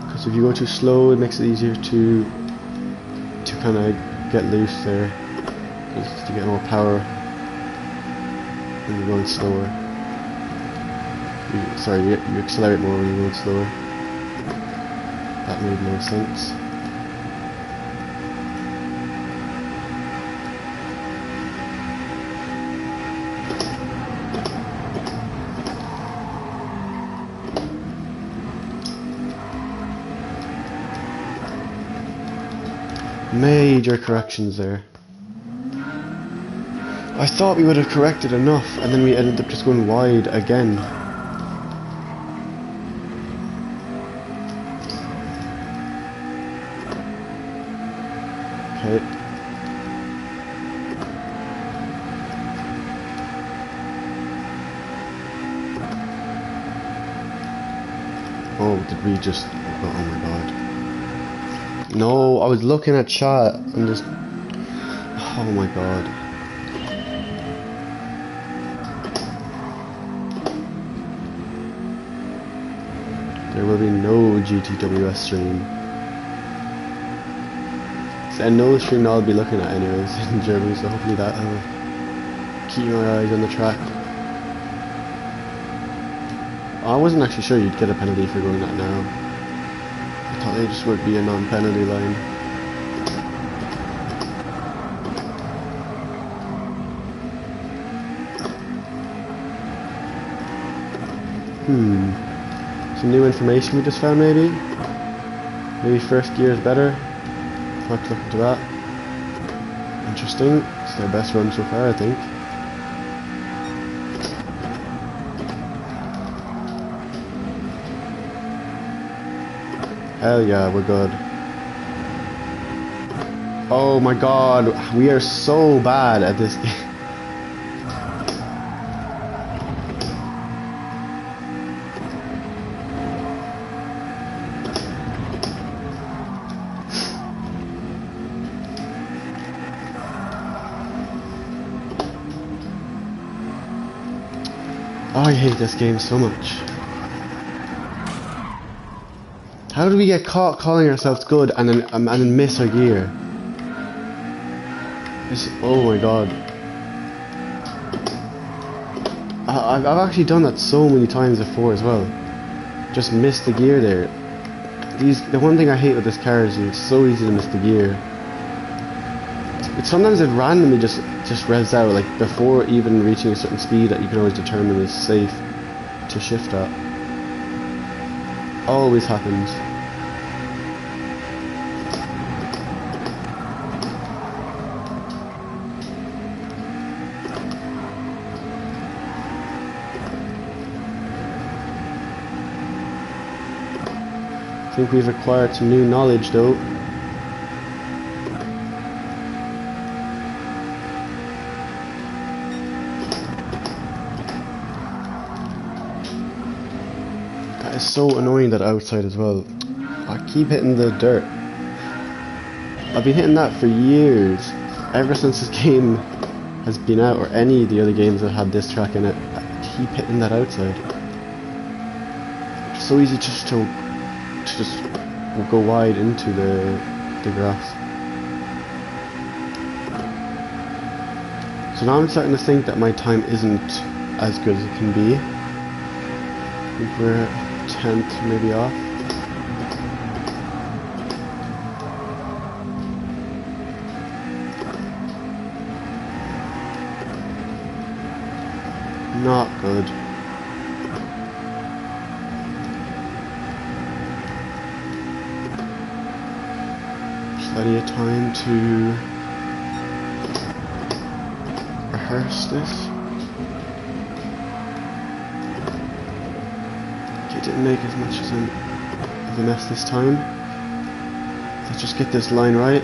Because if you go too slow, it makes it easier to kind of get loose there. Just to get more power when you're going slower. You accelerate more when you're going slower. That made no sense. Major corrections there. I thought we would have corrected enough, and then we ended up just going wide again. Okay. Oh, did we just... Oh my god. No, I was looking at chat and just... Oh my god. There will be no GTWS stream. And no stream I'll be looking at anyways in Germany, so hopefully that'll keep my eyes on the track. I wasn't actually sure you'd get a penalty for going that now. I thought they just would be a non-penalty line. Some new information we just found maybe? Maybe first gear is better? I'll have to look into that. Interesting. It's their best run so far, I think. Hell yeah, we're good. Oh my god, we are so bad at this game. Oh, I hate this game so much. How do we get caught calling ourselves good and then miss our gear? Oh my god. I've actually done that so many times before as well. Just missed the gear there. The one thing I hate with this car is it's so easy to miss the gear. Sometimes it randomly just revs out, like before even reaching a certain speed that you can always determine is safe to shift at. Always happens. I think we've acquired some new knowledge though. That is so annoying, that outside as well. I keep hitting the dirt. I've been hitting that for years. Ever since this game has been out, or any of the other games that had this track in it, I keep hitting that outside. It's so easy just to just go wide into the grass. So now I'm starting to think that my time isn't as good as it can be. I think we're a tenth maybe off. Not good. Plenty of time to rehearse this. Okay, didn't make as much of a mess this time. Let's just get this line right.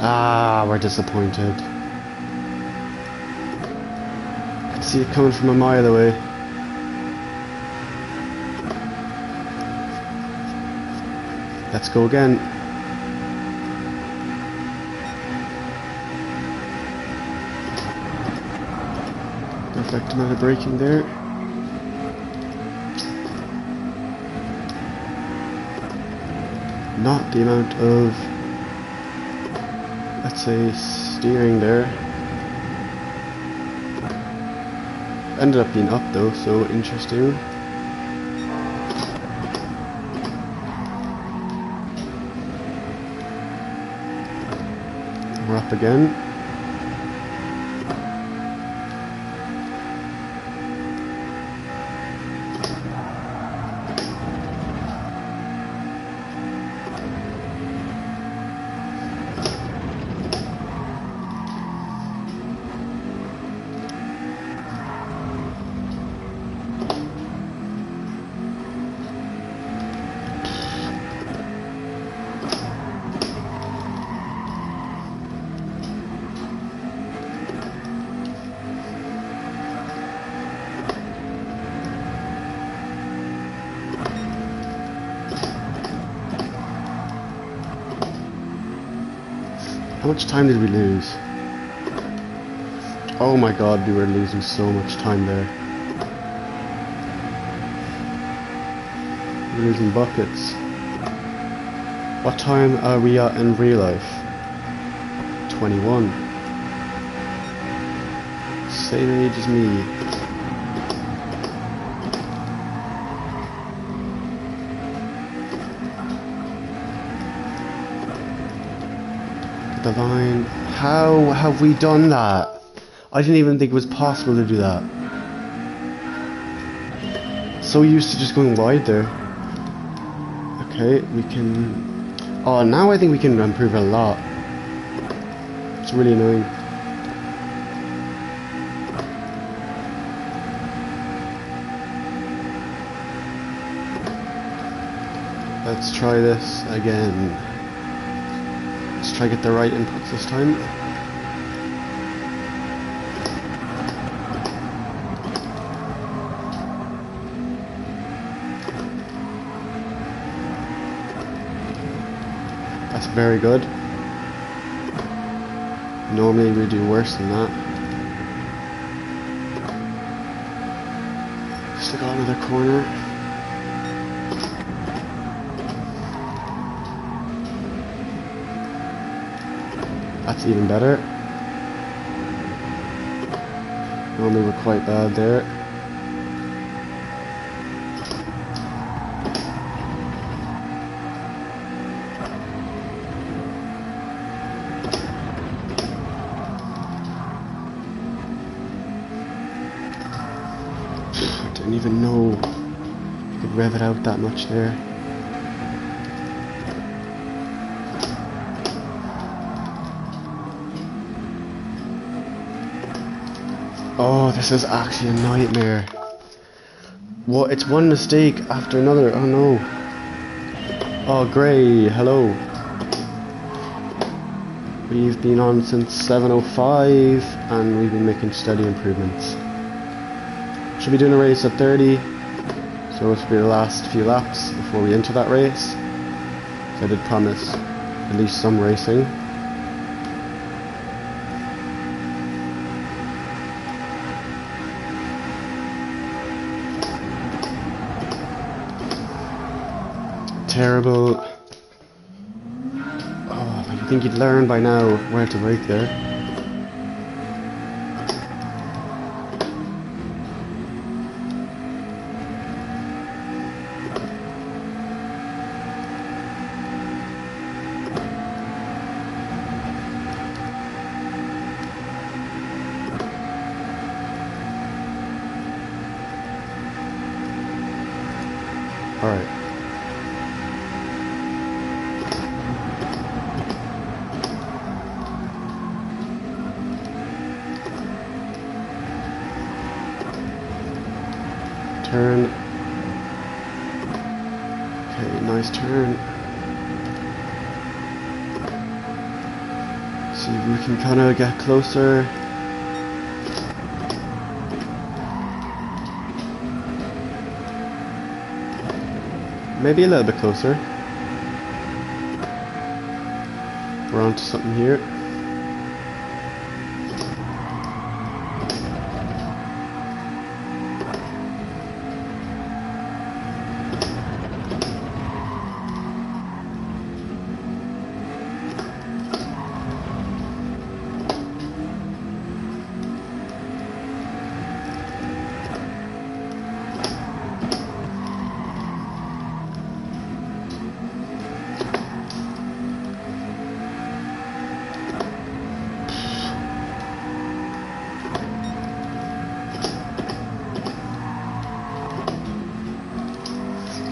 Ah, we're disappointed. I can see it coming from a mile away. Let's go again. Perfect amount of braking there. Not the amount of, let's say, steering there. Ended up being up though, so interesting. We're up again. How much time did we lose? Oh my god, we were losing so much time there. We're losing buckets. What time are we at in real life? 21. Same age as me. The line. How have we done that? I didn't even think it was possible to do that. So used to just going wide there. Okay, we can... Oh, now I think we can improve a lot. It's really annoying. Let's try this again. Let's try to get the right inputs this time. That's very good. Normally we do worse than that. Still got another corner. That's even better. Normally we're quite bad there. I didn't even know you could rev it out that much there. Oh, this is actually a nightmare. What? It's one mistake after another. Oh no. Oh, Gray, hello. We've been on since 7:05 and we've been making steady improvements. Should be doing a race at 30, so this will be the last few laps before we enter that race. So I did promise at least some racing. Terrible. Oh, you think you'd learn by now where to brake there. Alright. Turn. Okay, nice turn. See if we can kind of get closer. Maybe a little bit closer. We're on to something here.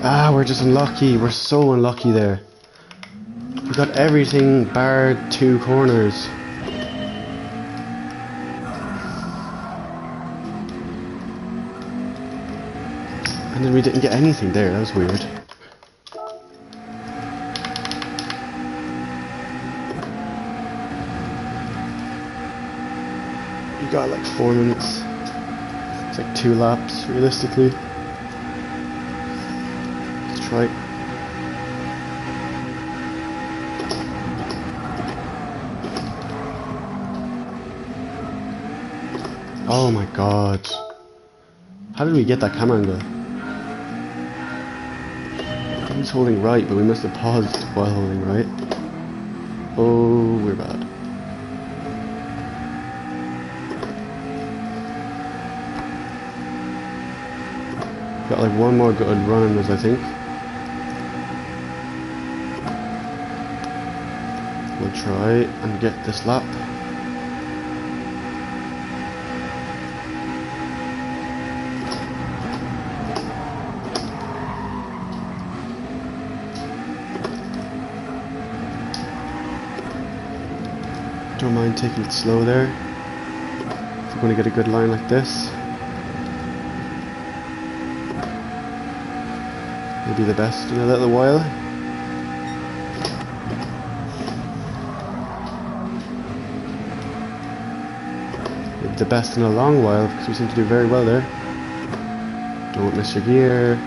Ah, we're just unlucky. We're so unlucky there. We got everything barred 2 corners. And then we didn't get anything there. That was weird. You got like 4 minutes. It's like 2 laps, realistically. Right. Oh my god. How did we get that camera angle? He was holding right, but we must have paused while holding right. Oh, we're bad. Got like 1 more good run on us, I think. We'll try and get this lap. Don't mind taking it slow there. If we're going to get a good line like this. It'll be the best in a little while. The best in a long while because we seem to do very well there. Don't miss your gear.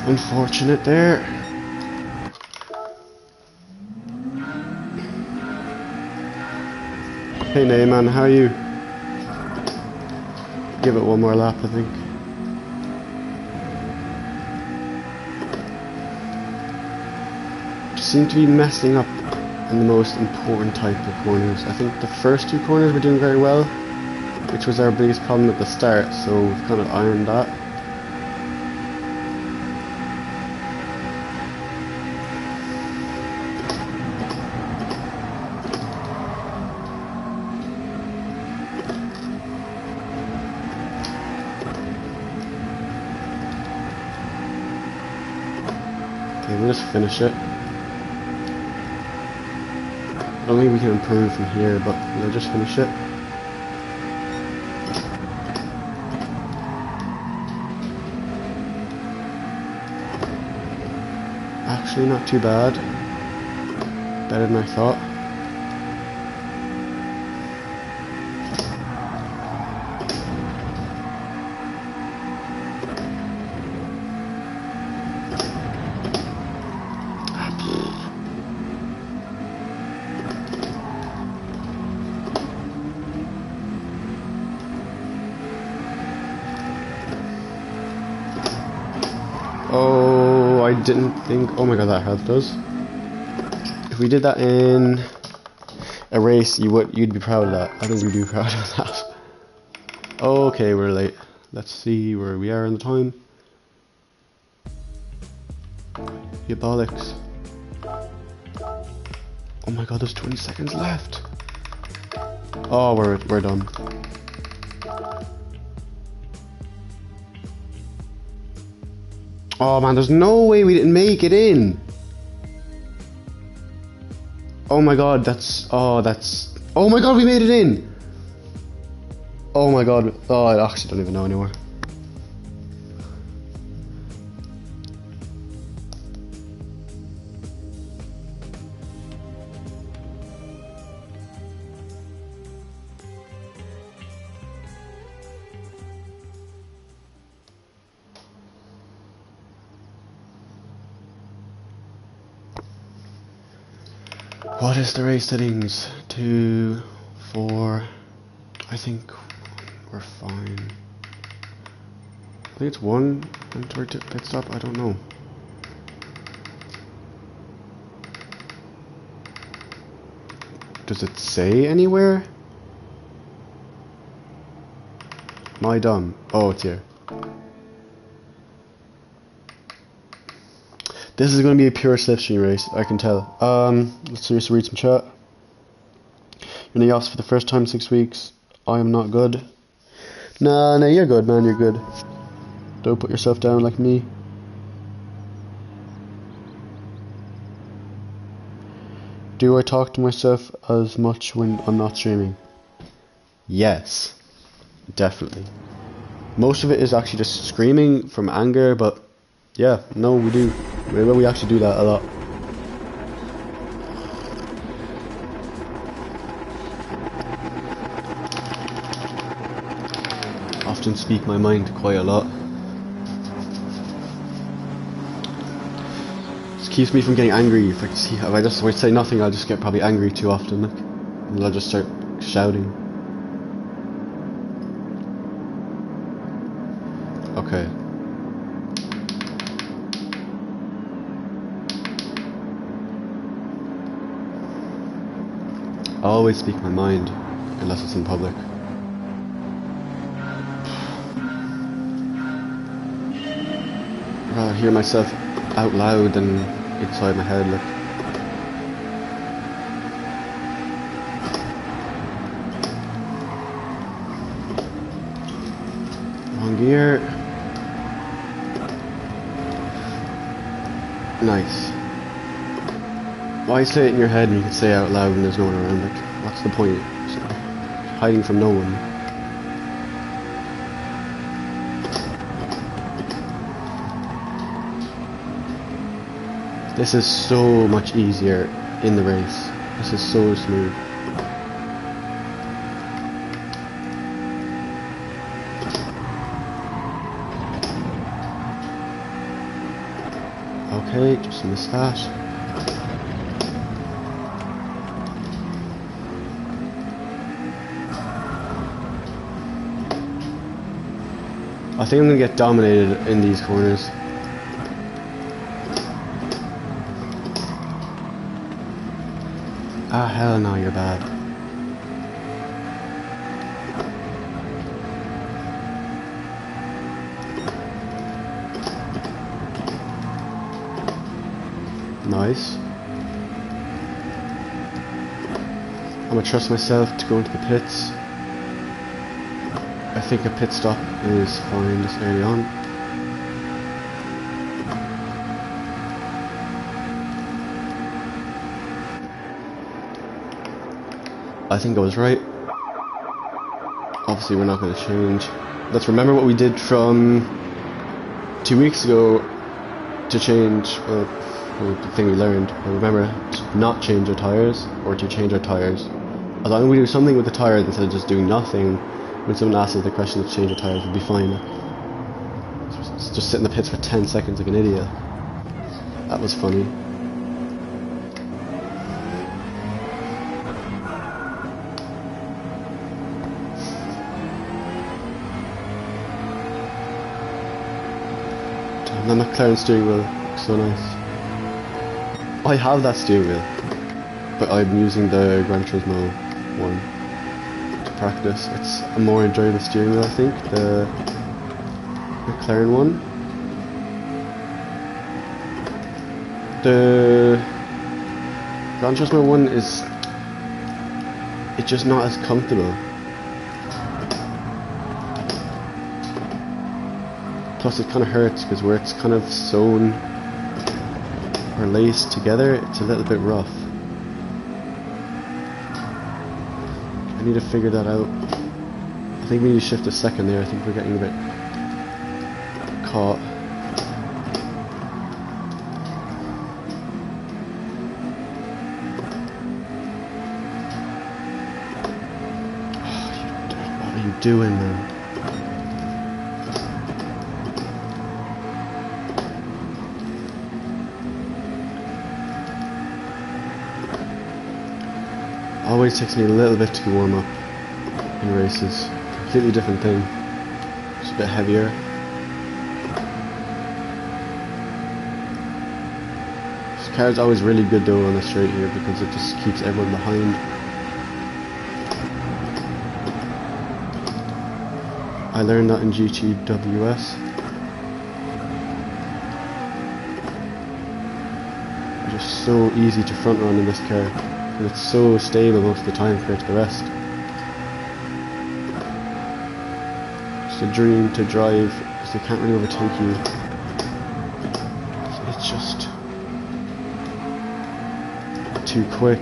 Unfortunate there. Hey Neyman, how are you? Give it 1 more lap, I think. Just seem to be messing up in the most important type of corners. I think the first 2 corners we're doing very well. which was our biggest problem at the start, so we've kind of ironed that. Okay, we'll just finish it. I don't think we can improve from here, but we'll just finish it. Actually, not too bad. Better than I thought. Oh, I didn't think. Oh my god, that helped us. If we did that in a race, you'd be proud of that. I think you'd be proud of that. Okay, we're late. Let's see where we are in the time. Yeah, bollocks. Oh my god, there's 20 seconds left. Oh, we're done. Oh man, there's no way we didn't make it in. Oh my god, oh my god, we made it in. Oh my god, oh, I actually don't even know anymore. What is the race settings? 2, 4. I think we're fine. I think it's 1 enter pit stop. I don't know. Does it say anywhere? Am I dumb? Oh, it's here. This is going to be a pure slipstream race, I can tell. Let's just read some chat. You're in the office for the first time in 6 weeks. I am not good. Nah, you're good, man, you're good. Don't put yourself down like me. Do I talk to myself as much when I'm not streaming? Yes, definitely. Most of it is actually just screaming from anger, but yeah, no, we do. We actually do that a lot. Often speak my mind quite a lot. This keeps me from getting angry. If I just say nothing, I'll just get probably angry too often, like, and I'll just start shouting. Okay. I always speak my mind, unless it's in public. I'd rather hear myself out loud than inside my head, like. Wrong gear. Nice. Why say it in your head and you can say it out loud when there's no one around? Like, what's the point? So, hiding from no one. This is so much easier in the race. This is so smooth. Okay, just missed that. I think I'm gonna get dominated in these corners. Ah, hell no, you're bad. Nice. I'm gonna trust myself to go into the pits. I think a pit stop is fine this early on. I think I was right. Obviously we're not going to change. Let's remember what we did from 2 weeks ago to change, well, the thing we learned. But remember to not change our tyres, or to change our tyres. As long as we do something with the tyres instead of just doing nothing, when someone asks us the question to change our tyres, we'll be fine. Just sit in the pits for 10 seconds like an idiot. That was funny. The McLaren steering wheel looks so nice. I have that steering wheel, but I'm using the Gran Turismo one to practice. It's a more enjoyable steering wheel, I think, the McLaren one. The Gran Turismo one is, it's just not as comfortable. Plus it kind of hurts because where it's kind of sewn or laced together, it's a little bit rough. I need to figure that out. I think we need to shift a second there. I think we're getting a bit caught. Oh, what are you doing, man? Always takes me a little bit to warm up in races. Completely different thing. Just a bit heavier. This car is always really good though on the straight here because it just keeps everyone behind. I learned that in GTWS. It's just so easy to front run in this car. And it's so stable most of the time compared to the rest. It's a dream to drive because they can't really overtake you. It's just too quick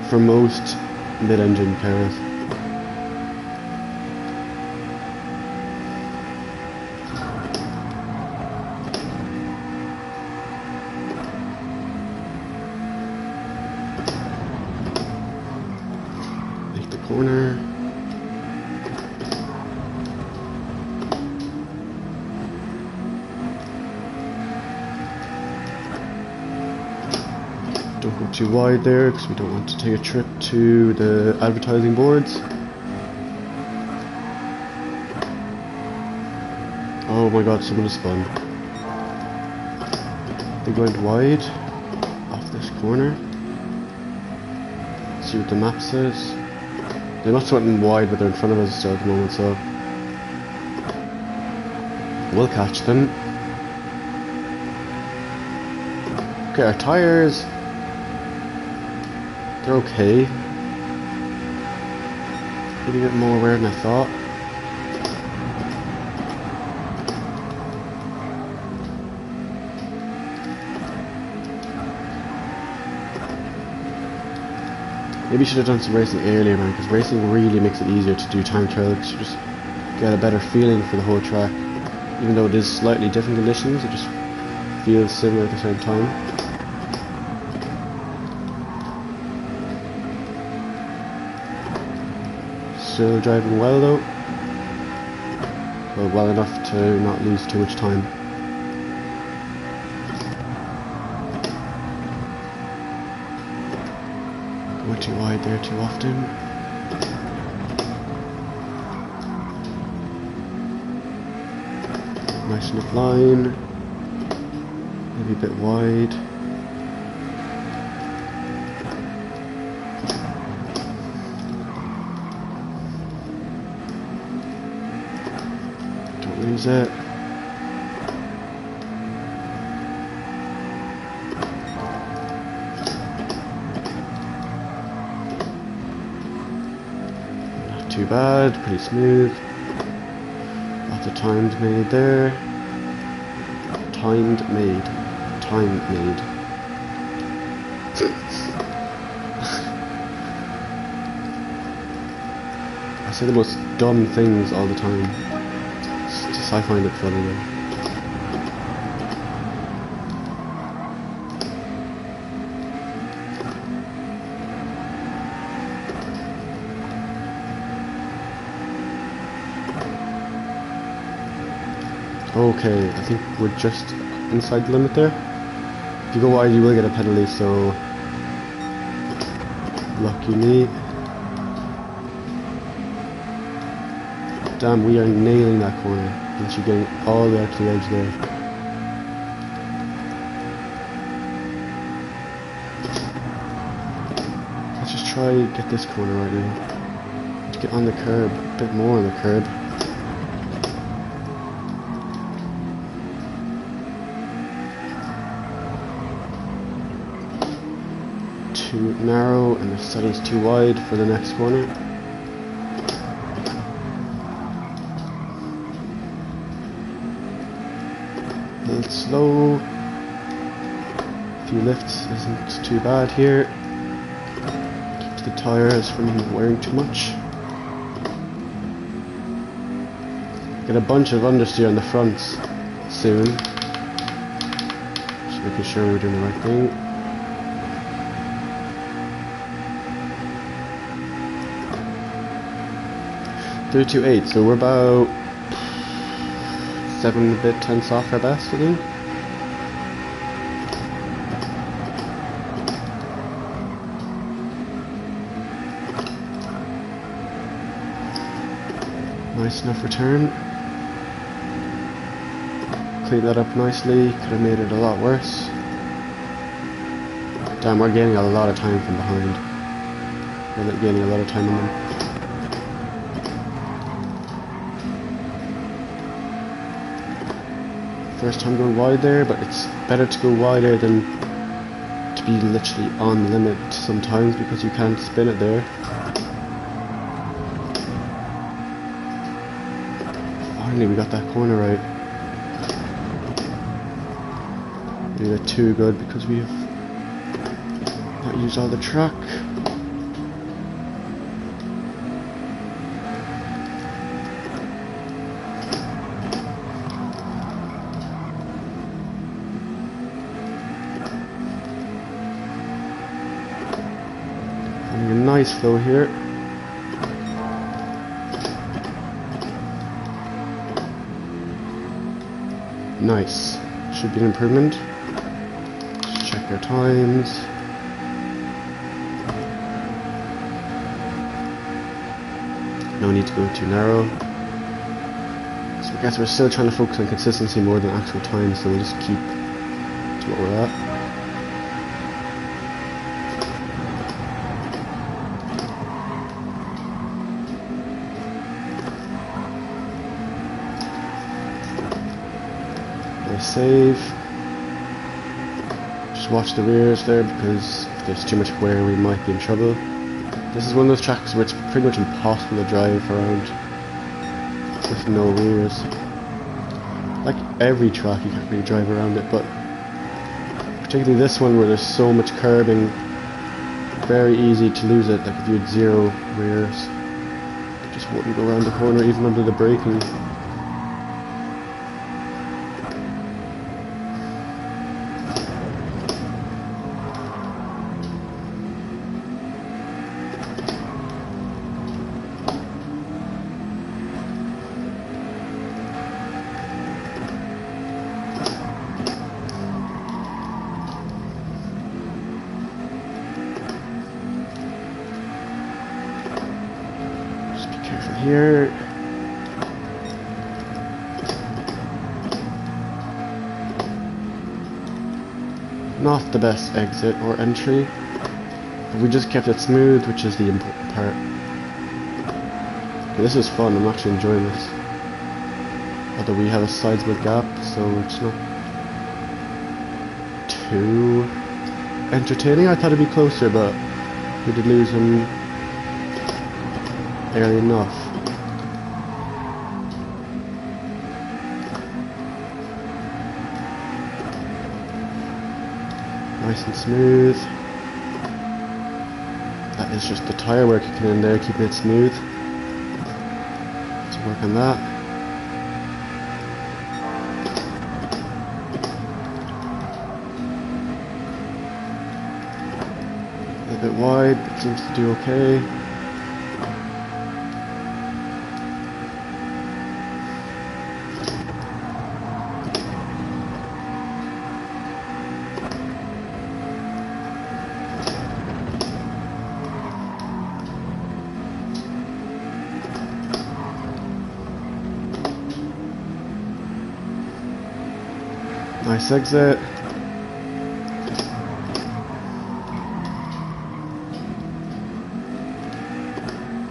for most mid-engine cars. Corner. Don't go too wide there because we don't want to take a trip to the advertising boards. Oh my god, someone has spun. They went wide off this corner. Let's see what the map says. They must have went wide, but they're in front of us still at the moment, so we'll catch them. Okay, our tyres, they're okay. Maybe a bit more wear than I thought. Maybe you should have done some racing earlier, man, because racing really makes it easier to do time trial because you just get a better feeling for the whole track. Even though it is slightly different conditions, it just feels similar at the same time. Still driving well though. Well enough to not lose too much time. Going too wide there too often. Nice enough line. Maybe a bit wide. Don't lose it. bad, pretty smooth. Lots of timed made there. Timed made. Timed made. I say the most dumb things all the time. It's just I find it funny though. Okay, I think we're just inside the limit there. If you go wide you will get a penalty, so lucky me. Damn, we are nailing that corner. Literally getting all the way out to the edge there. Let's just try get this corner right now. Let's get on the curb, a bit more on the curb. Too narrow and the setting's too wide for the next corner. A little slow. A few lifts isn't too bad here. Keeps the tyres from wearing too much. Get a bunch of understeer on the fronts soon. Just making sure we're doing the right thing. 328, so we're about 7 bit tenths off our best, I think. Nice enough return. Clean that up nicely, could have made it a lot worse. Damn, we're gaining a lot of time from behind. We're gaining a lot of time on them. First time going wide there, but it's better to go wider than to be literally on the limit sometimes because you can't spin it there. Finally we got that corner right. We did it too good because we have not used all the track. Nice flow here. Nice. Should be an improvement. Just check our times. No need to go too narrow. So I guess we're still trying to focus on consistency more than actual time, so we'll just keep to what we're at. Save. Just watch the rears there because if there's too much wear we might be in trouble. This is one of those tracks where it's pretty much impossible to drive around with no rears. Like every track you can't really drive around it, but particularly this one where there's so much curbing, very easy to lose it. Like if you had zero rears, you just wouldn't go around the corner even under the braking. Here, not the best exit or entry. We just kept it smooth, which is the important part. Okay, this is fun. I'm actually enjoying this. Although we have a sizable gap, so it's not too entertaining. I thought it'd be closer, but we did lose him early enough. nice and smooth. That is just the tyre work kicking in there, keeping it smooth. Let's work on that. A little bit wide, but seems to do okay. Nice exit.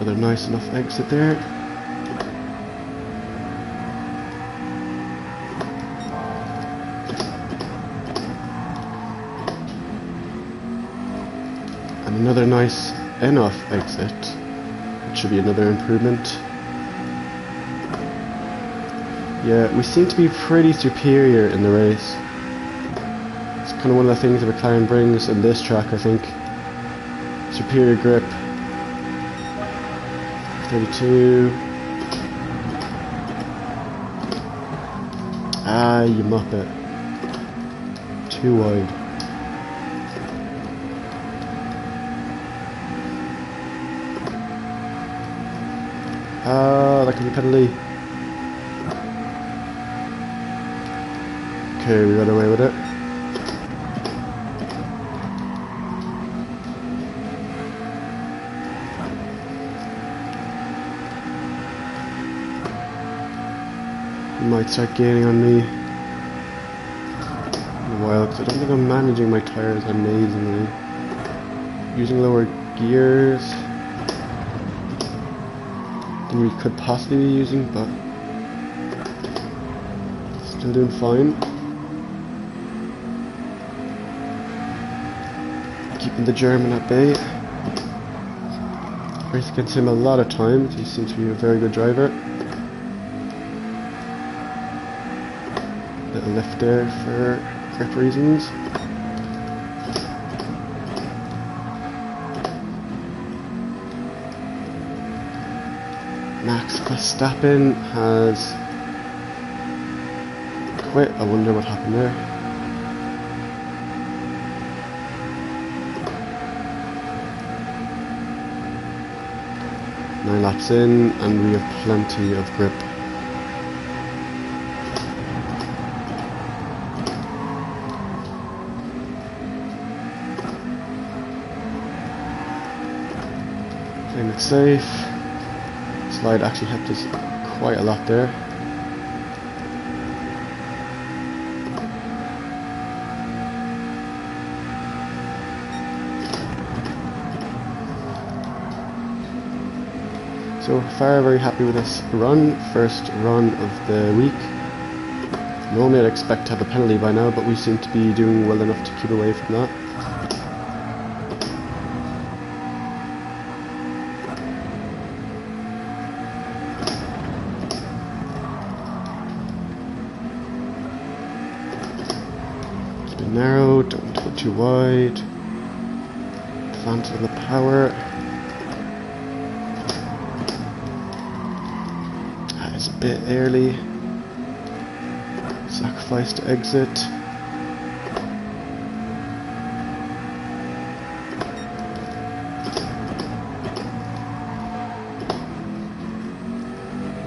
Another nice enough exit there. And another nice enough exit. It should be another improvement. Yeah, we seem to be pretty superior in the race. It's kind of one of the things that McLaren brings in this track, I think. Superior grip. 32. Ah, you muppet. Too wide. Ah, that could be penalty. Okay, we got away with it. He might start gaining on me in a while, because I don't think I'm managing my tyres amazingly. Using lower gears than we could possibly be using, but still doing fine. Keeping the German at bay. Race against him a lot of times. He seems to be a very good driver. Little lift there for grip reasons. Max Verstappen has quit. I wonder what happened there. 9 laps in, and we have plenty of grip. Playing it safe. Slide actually helped us quite a lot there. So far, very happy with this run. First run of the week. Normally I'd expect to have a penalty by now, but we seem to be doing well enough to keep away from that. Keep it narrow, don't go too wide. Plant on the power. It's a bit early. Sacrifice to exit.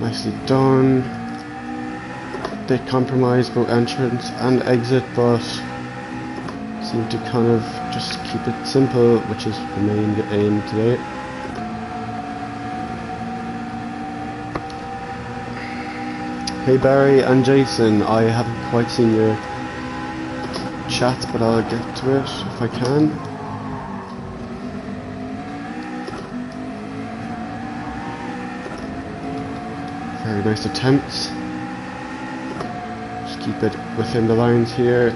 Nicely done. Bit compromised both entrance and exit, but seem to kind of just keep it simple, which is the main aim today. Hey Barry and Jason, I haven't quite seen your chats, but I'll get to it if I can. Very nice attempts. Just keep it within the lines here.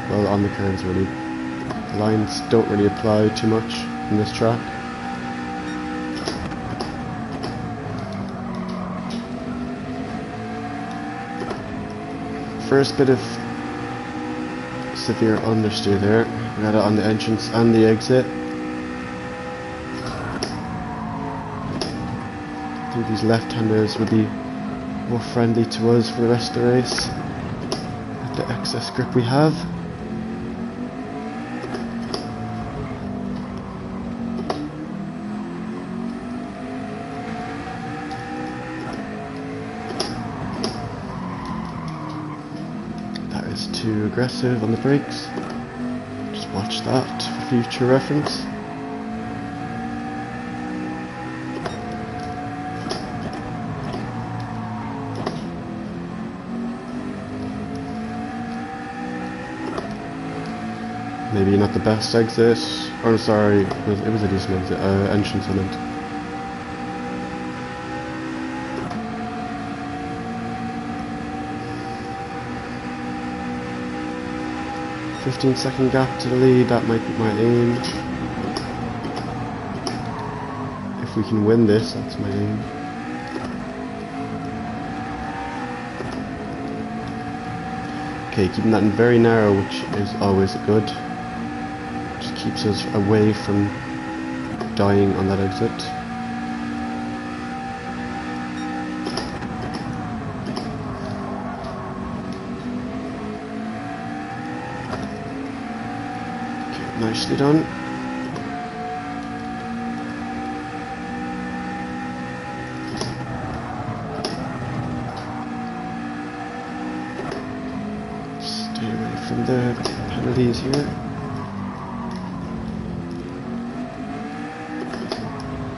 Well, on the curves really. The lines don't really apply too much in this track. First bit of severe understeer there. We got it on the entrance and the exit. I think these left-handers will be more friendly to us for the rest of the race with the excess grip we have. That is too aggressive on the brakes. Just watch that for future reference. Maybe not the best exit, or sorry, it was a decent exit, entrance I meant. "15-second gap to the lead, that might be my aim. If we can win this, that's my aim. Okay, keeping that in very narrow, which is always good. Just keeps us away from dying on that exit. Okay, nicely done. Stay away from the penalties here.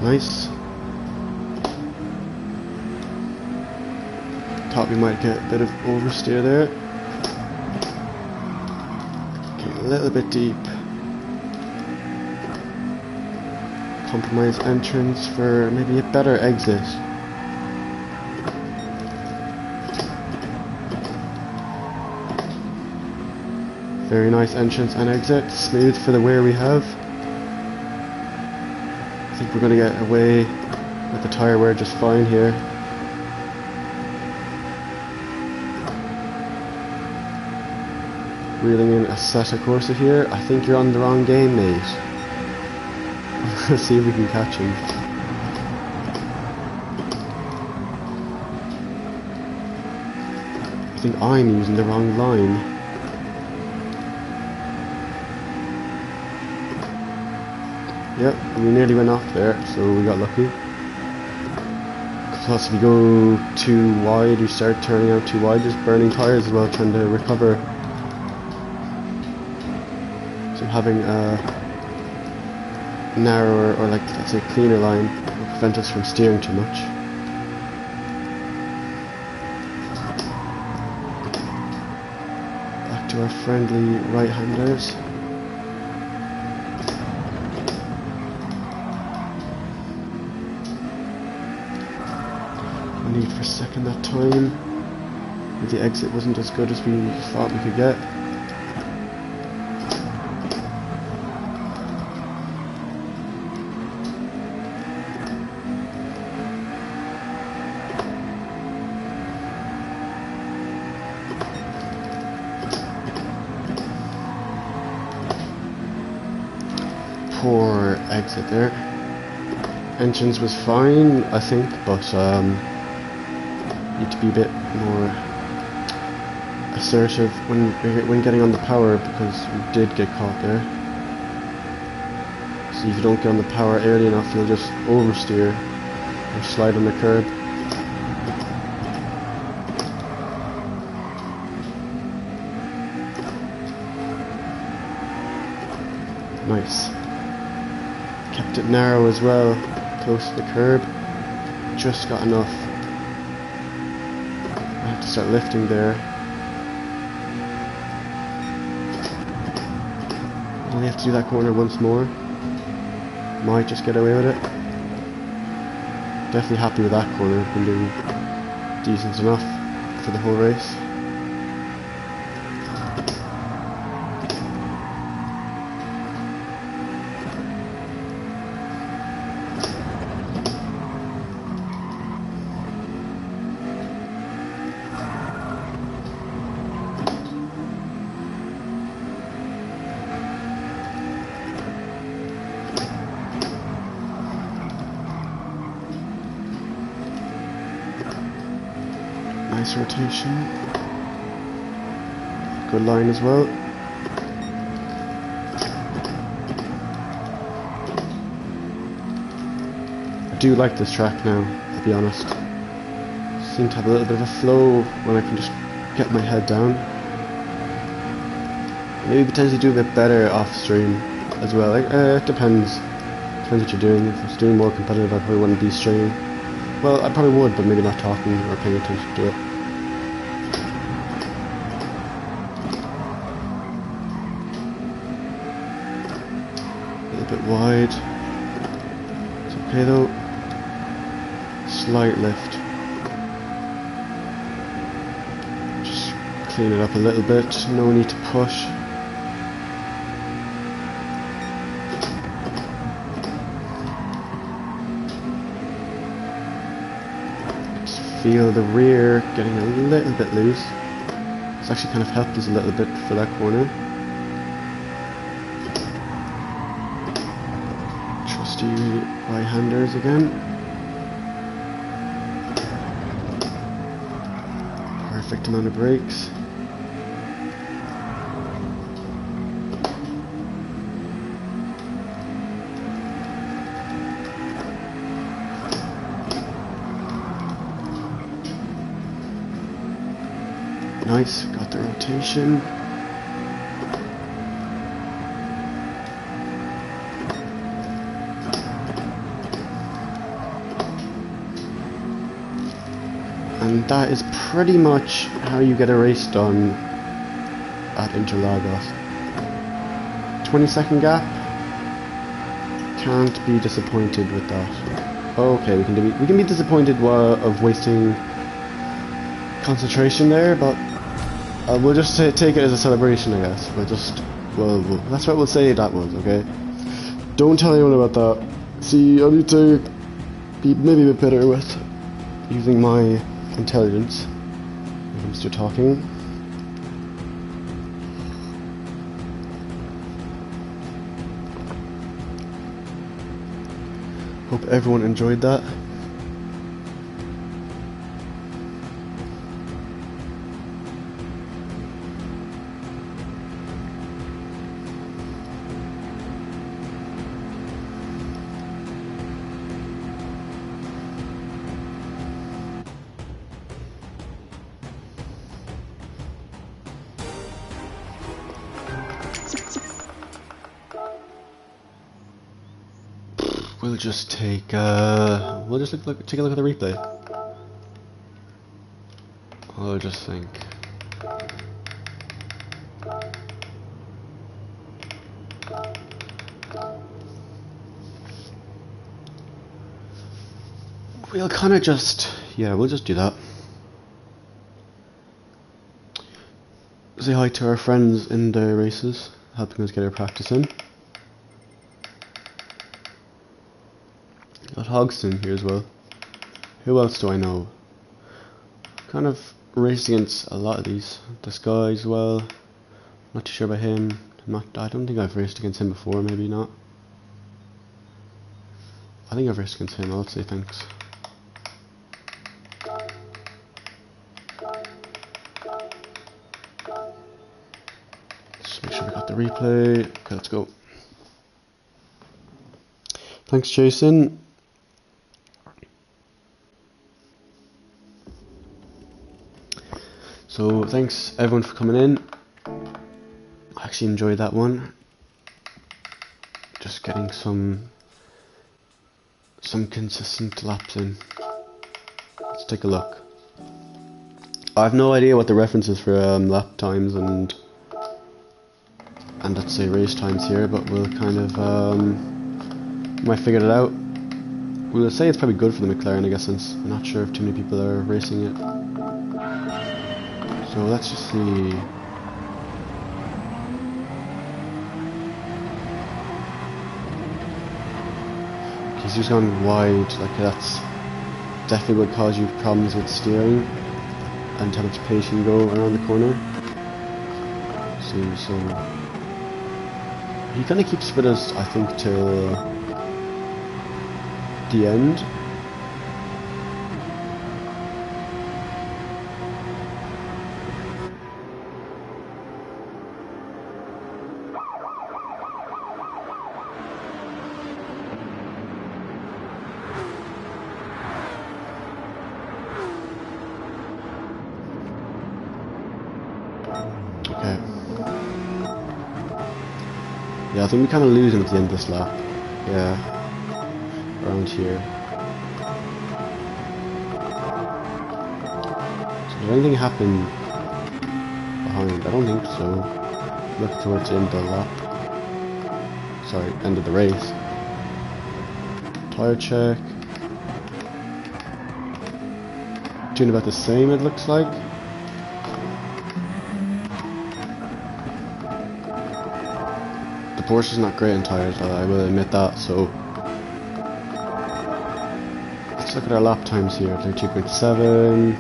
Nice. Thought we might get a bit of oversteer there. Okay, a little bit deep. Compromise entrance for maybe a better exit. Very nice entrance and exit. Smooth for the wear we have. I think we're going to get away with the tyre wear just fine here. Reeling in Assetto Corsa here. I think you're on the wrong game, mate. Let's see if we can catch him. I think I'm using the wrong line. Yep, we nearly went off there, so we got lucky. Plus if you go too wide, you start turning out too wide, just burning tyres as well, trying to recover. So having a narrower, or like, let's say cleaner line will prevent us from steering too much. Back to our friendly right-handers. Need for second that time. The exit wasn't as good as we thought we could get. Poor exit there. Entrance was fine, I think, but need to be a bit more assertive when getting on the power, because we did get caught there. So if you don't get on the power early enough, you'll just oversteer or slide on the curb. Nice. Kept it narrow as well, close to the curb. Just got enough. I have to start lifting there. Only have to do that corner once more. Might just get away with it. Definitely happy with that corner. Been doing decent enough for the whole race. Nice rotation. Good line as well. I do like this track now, to be honest. Seem to have a little bit of a flow when I can just get my head down. Maybe potentially do a bit better off stream as well. It depends. Depends what you're doing. If I was doing more competitive, I probably wouldn't be streaming. Well, I probably would, but maybe not talking or paying attention to it. A little bit wide. It's okay though. Slight lift. Just clean it up a little bit. No need to push. Feel the rear getting a little bit loose. It's actually kind of helped us a little bit for that corner. Trusty right-handers again. Perfect amount of brakes. Nice, got the rotation. And that is pretty much how you get a race done at Interlagos. 20-second gap. Can't be disappointed with that. Okay, we can be disappointed of wasting concentration there, but we'll just take it as a celebration, I guess. Well, that's what we'll say that was, okay? Don't tell anyone about that. See, I need to be maybe a bit better with using my intelligence when it comes to talking. Hope everyone enjoyed that. We'll just take take a look at the replay. I'll just think. We'll kind of just, yeah, we'll just do that. Say hi to our friends in the races, helping us get our practice in. Got Hogston here as well. Who else do I know? Kind of raced against a lot of these. This guy as well. Not too sure about him. I don't think I've raced against him before. Maybe not. I think I've raced against him. I'll say thanks. Just make sure we got the replay. Okay, let's go. Thanks, Jason. So thanks everyone for coming in. I actually enjoyed that one. Just getting some consistent laps in. Let's take a look. I have no idea what the reference is for lap times and let's say race times here, but we'll kind of might figure it out. We'll say it's probably good for the McLaren, I guess, since I'm not sure if too many people are racing it. So let's just see. He's just gone wide, like that's definitely would cause you problems with steering and how much pace you can go around the corner. So he kind of keeps with us, I think, till the end. Okay. Yeah, I think we kind of lose him at the end of this lap. Yeah. Around here. So did anything happen behind? I don't think so. Look towards the end of the lap. Sorry, end of the race. Tire check. Doing about the same, it looks like. The Porsche's not great in tires, I will admit that, so let's look at our lap times here. 32.7,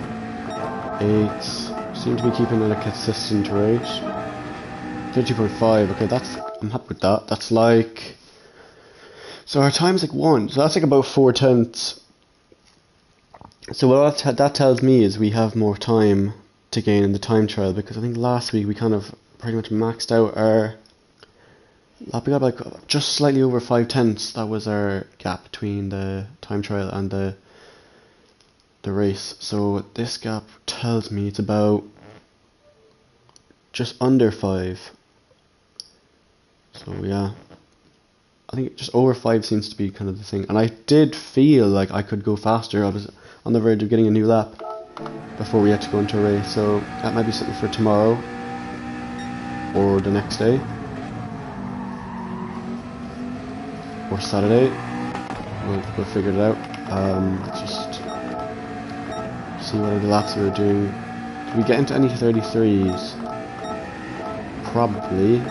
8, seem to be keeping at a consistent rate. 32.5, okay, I'm happy with that. That's like, so our time's like 1, so that's like about 4/10. So what that tells me is we have more time to gain in the time trial, because I think last week we kind of pretty much maxed out our lap. We got like just slightly over 5/10. That was our gap between the time trial and the race. So this gap tells me it's about just under 5. So yeah, I think just over 5 seems to be kind of the thing. And I did feel like I could go faster. I was on the verge of getting a new lap before we had to go into a race. So that might be something for tomorrow or the next day. Or Saturday. We'll figure it out. Let's just see what other laps we were doing. Did we get into any 33s? Probably.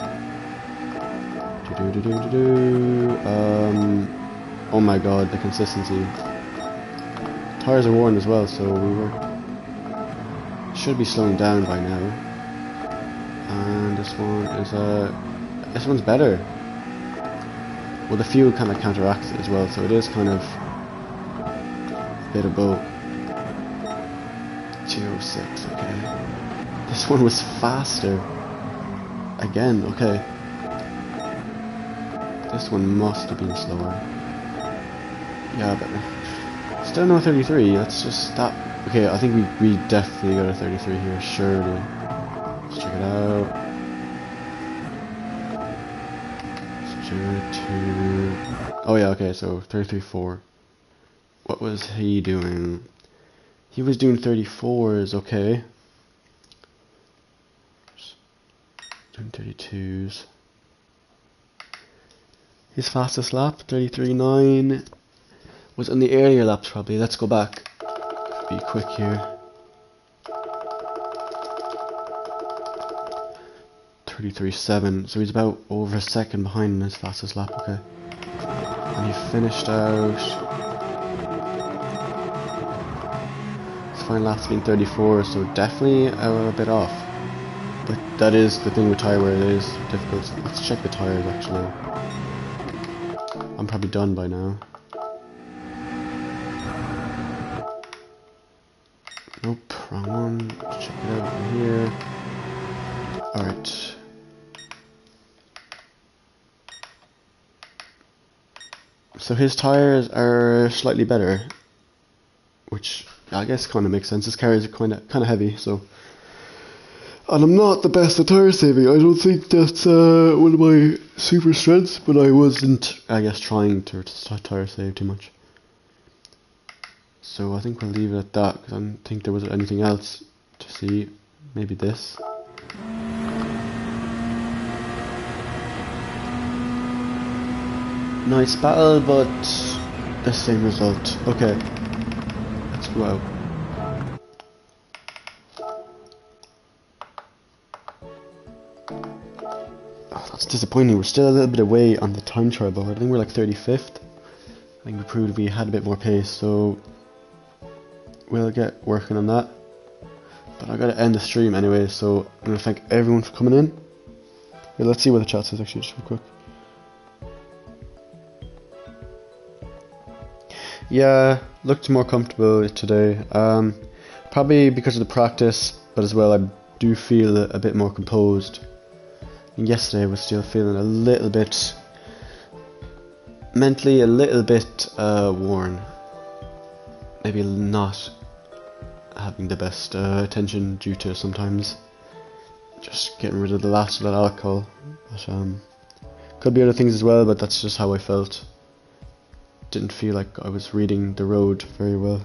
Oh my god, the consistency. Tires are worn as well, so we should be slowing down by now. And this one is this one's better. Well, the fuel kind of counteracts it as well, so it is kind of a bit of both. 206, okay. This one was faster. Again, okay. This one must have been slower. Yeah, but still no 33, that's just that. Okay, I think we definitely got a 33 here, surely. Let's check it out. Oh yeah, okay, so 33.4. What was he doing? He was doing 34s, okay. Doing 32s. His fastest lap, 33.9, was on the earlier laps probably. Let's go back. Be quick here. 33.7, so he's about over a second behind in his fastest lap, okay. And he finished out. His final lap's been 34, so definitely a bit off. But that is the thing with tire wear, it is difficult. Let's check the tires actually. I'm probably done by now. Nope, wrong one. Let's check it out from here. Alright. So his tires are slightly better, which I guess kind of makes sense. His cars are kind of heavy, so. And I'm not the best at tire saving. I don't think that's one of my super strengths, but I wasn't, I guess, trying to tire save too much. So I think we'll leave it at that, because I don't think there was anything else to see. Maybe this. Nice battle, but the same result. Okay, let's go out. Oh, that's disappointing. We're still a little bit away on the time trial board. I think we're like 35th. I think we proved we had a bit more pace, so we'll get working on that. But I gotta end the stream anyway, so I'm gonna thank everyone for coming in. Yeah, let's see what the chat says actually, just real quick. Yeah, looked more comfortable today. Probably because of the practice, but as well I do feel a bit more composed. And yesterday I was still feeling a little bit, mentally a little bit worn. Maybe not having the best attention due to sometimes just getting rid of the last of that alcohol. But could be other things as well, but that's just how I felt. Didn't feel like I was reading the road very well.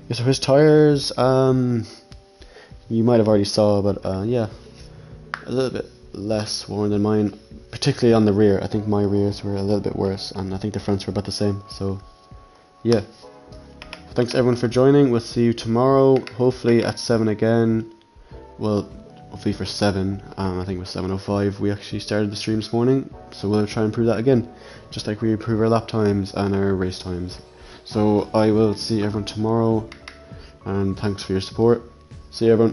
Yeah, so his tires, you might have already saw, but yeah, a little bit less worn than mine, particularly on the rear. I think my rears were a little bit worse, and I think the fronts were about the same. So yeah, thanks everyone for joining. We'll see you tomorrow, hopefully at 7 again. Well, hopefully for 7. I think it was 7:05 we actually started the stream this morning, so we'll try and improve that again, just like we improve our lap times and our race times. So I will see everyone tomorrow, and thanks for your support. See you everyone.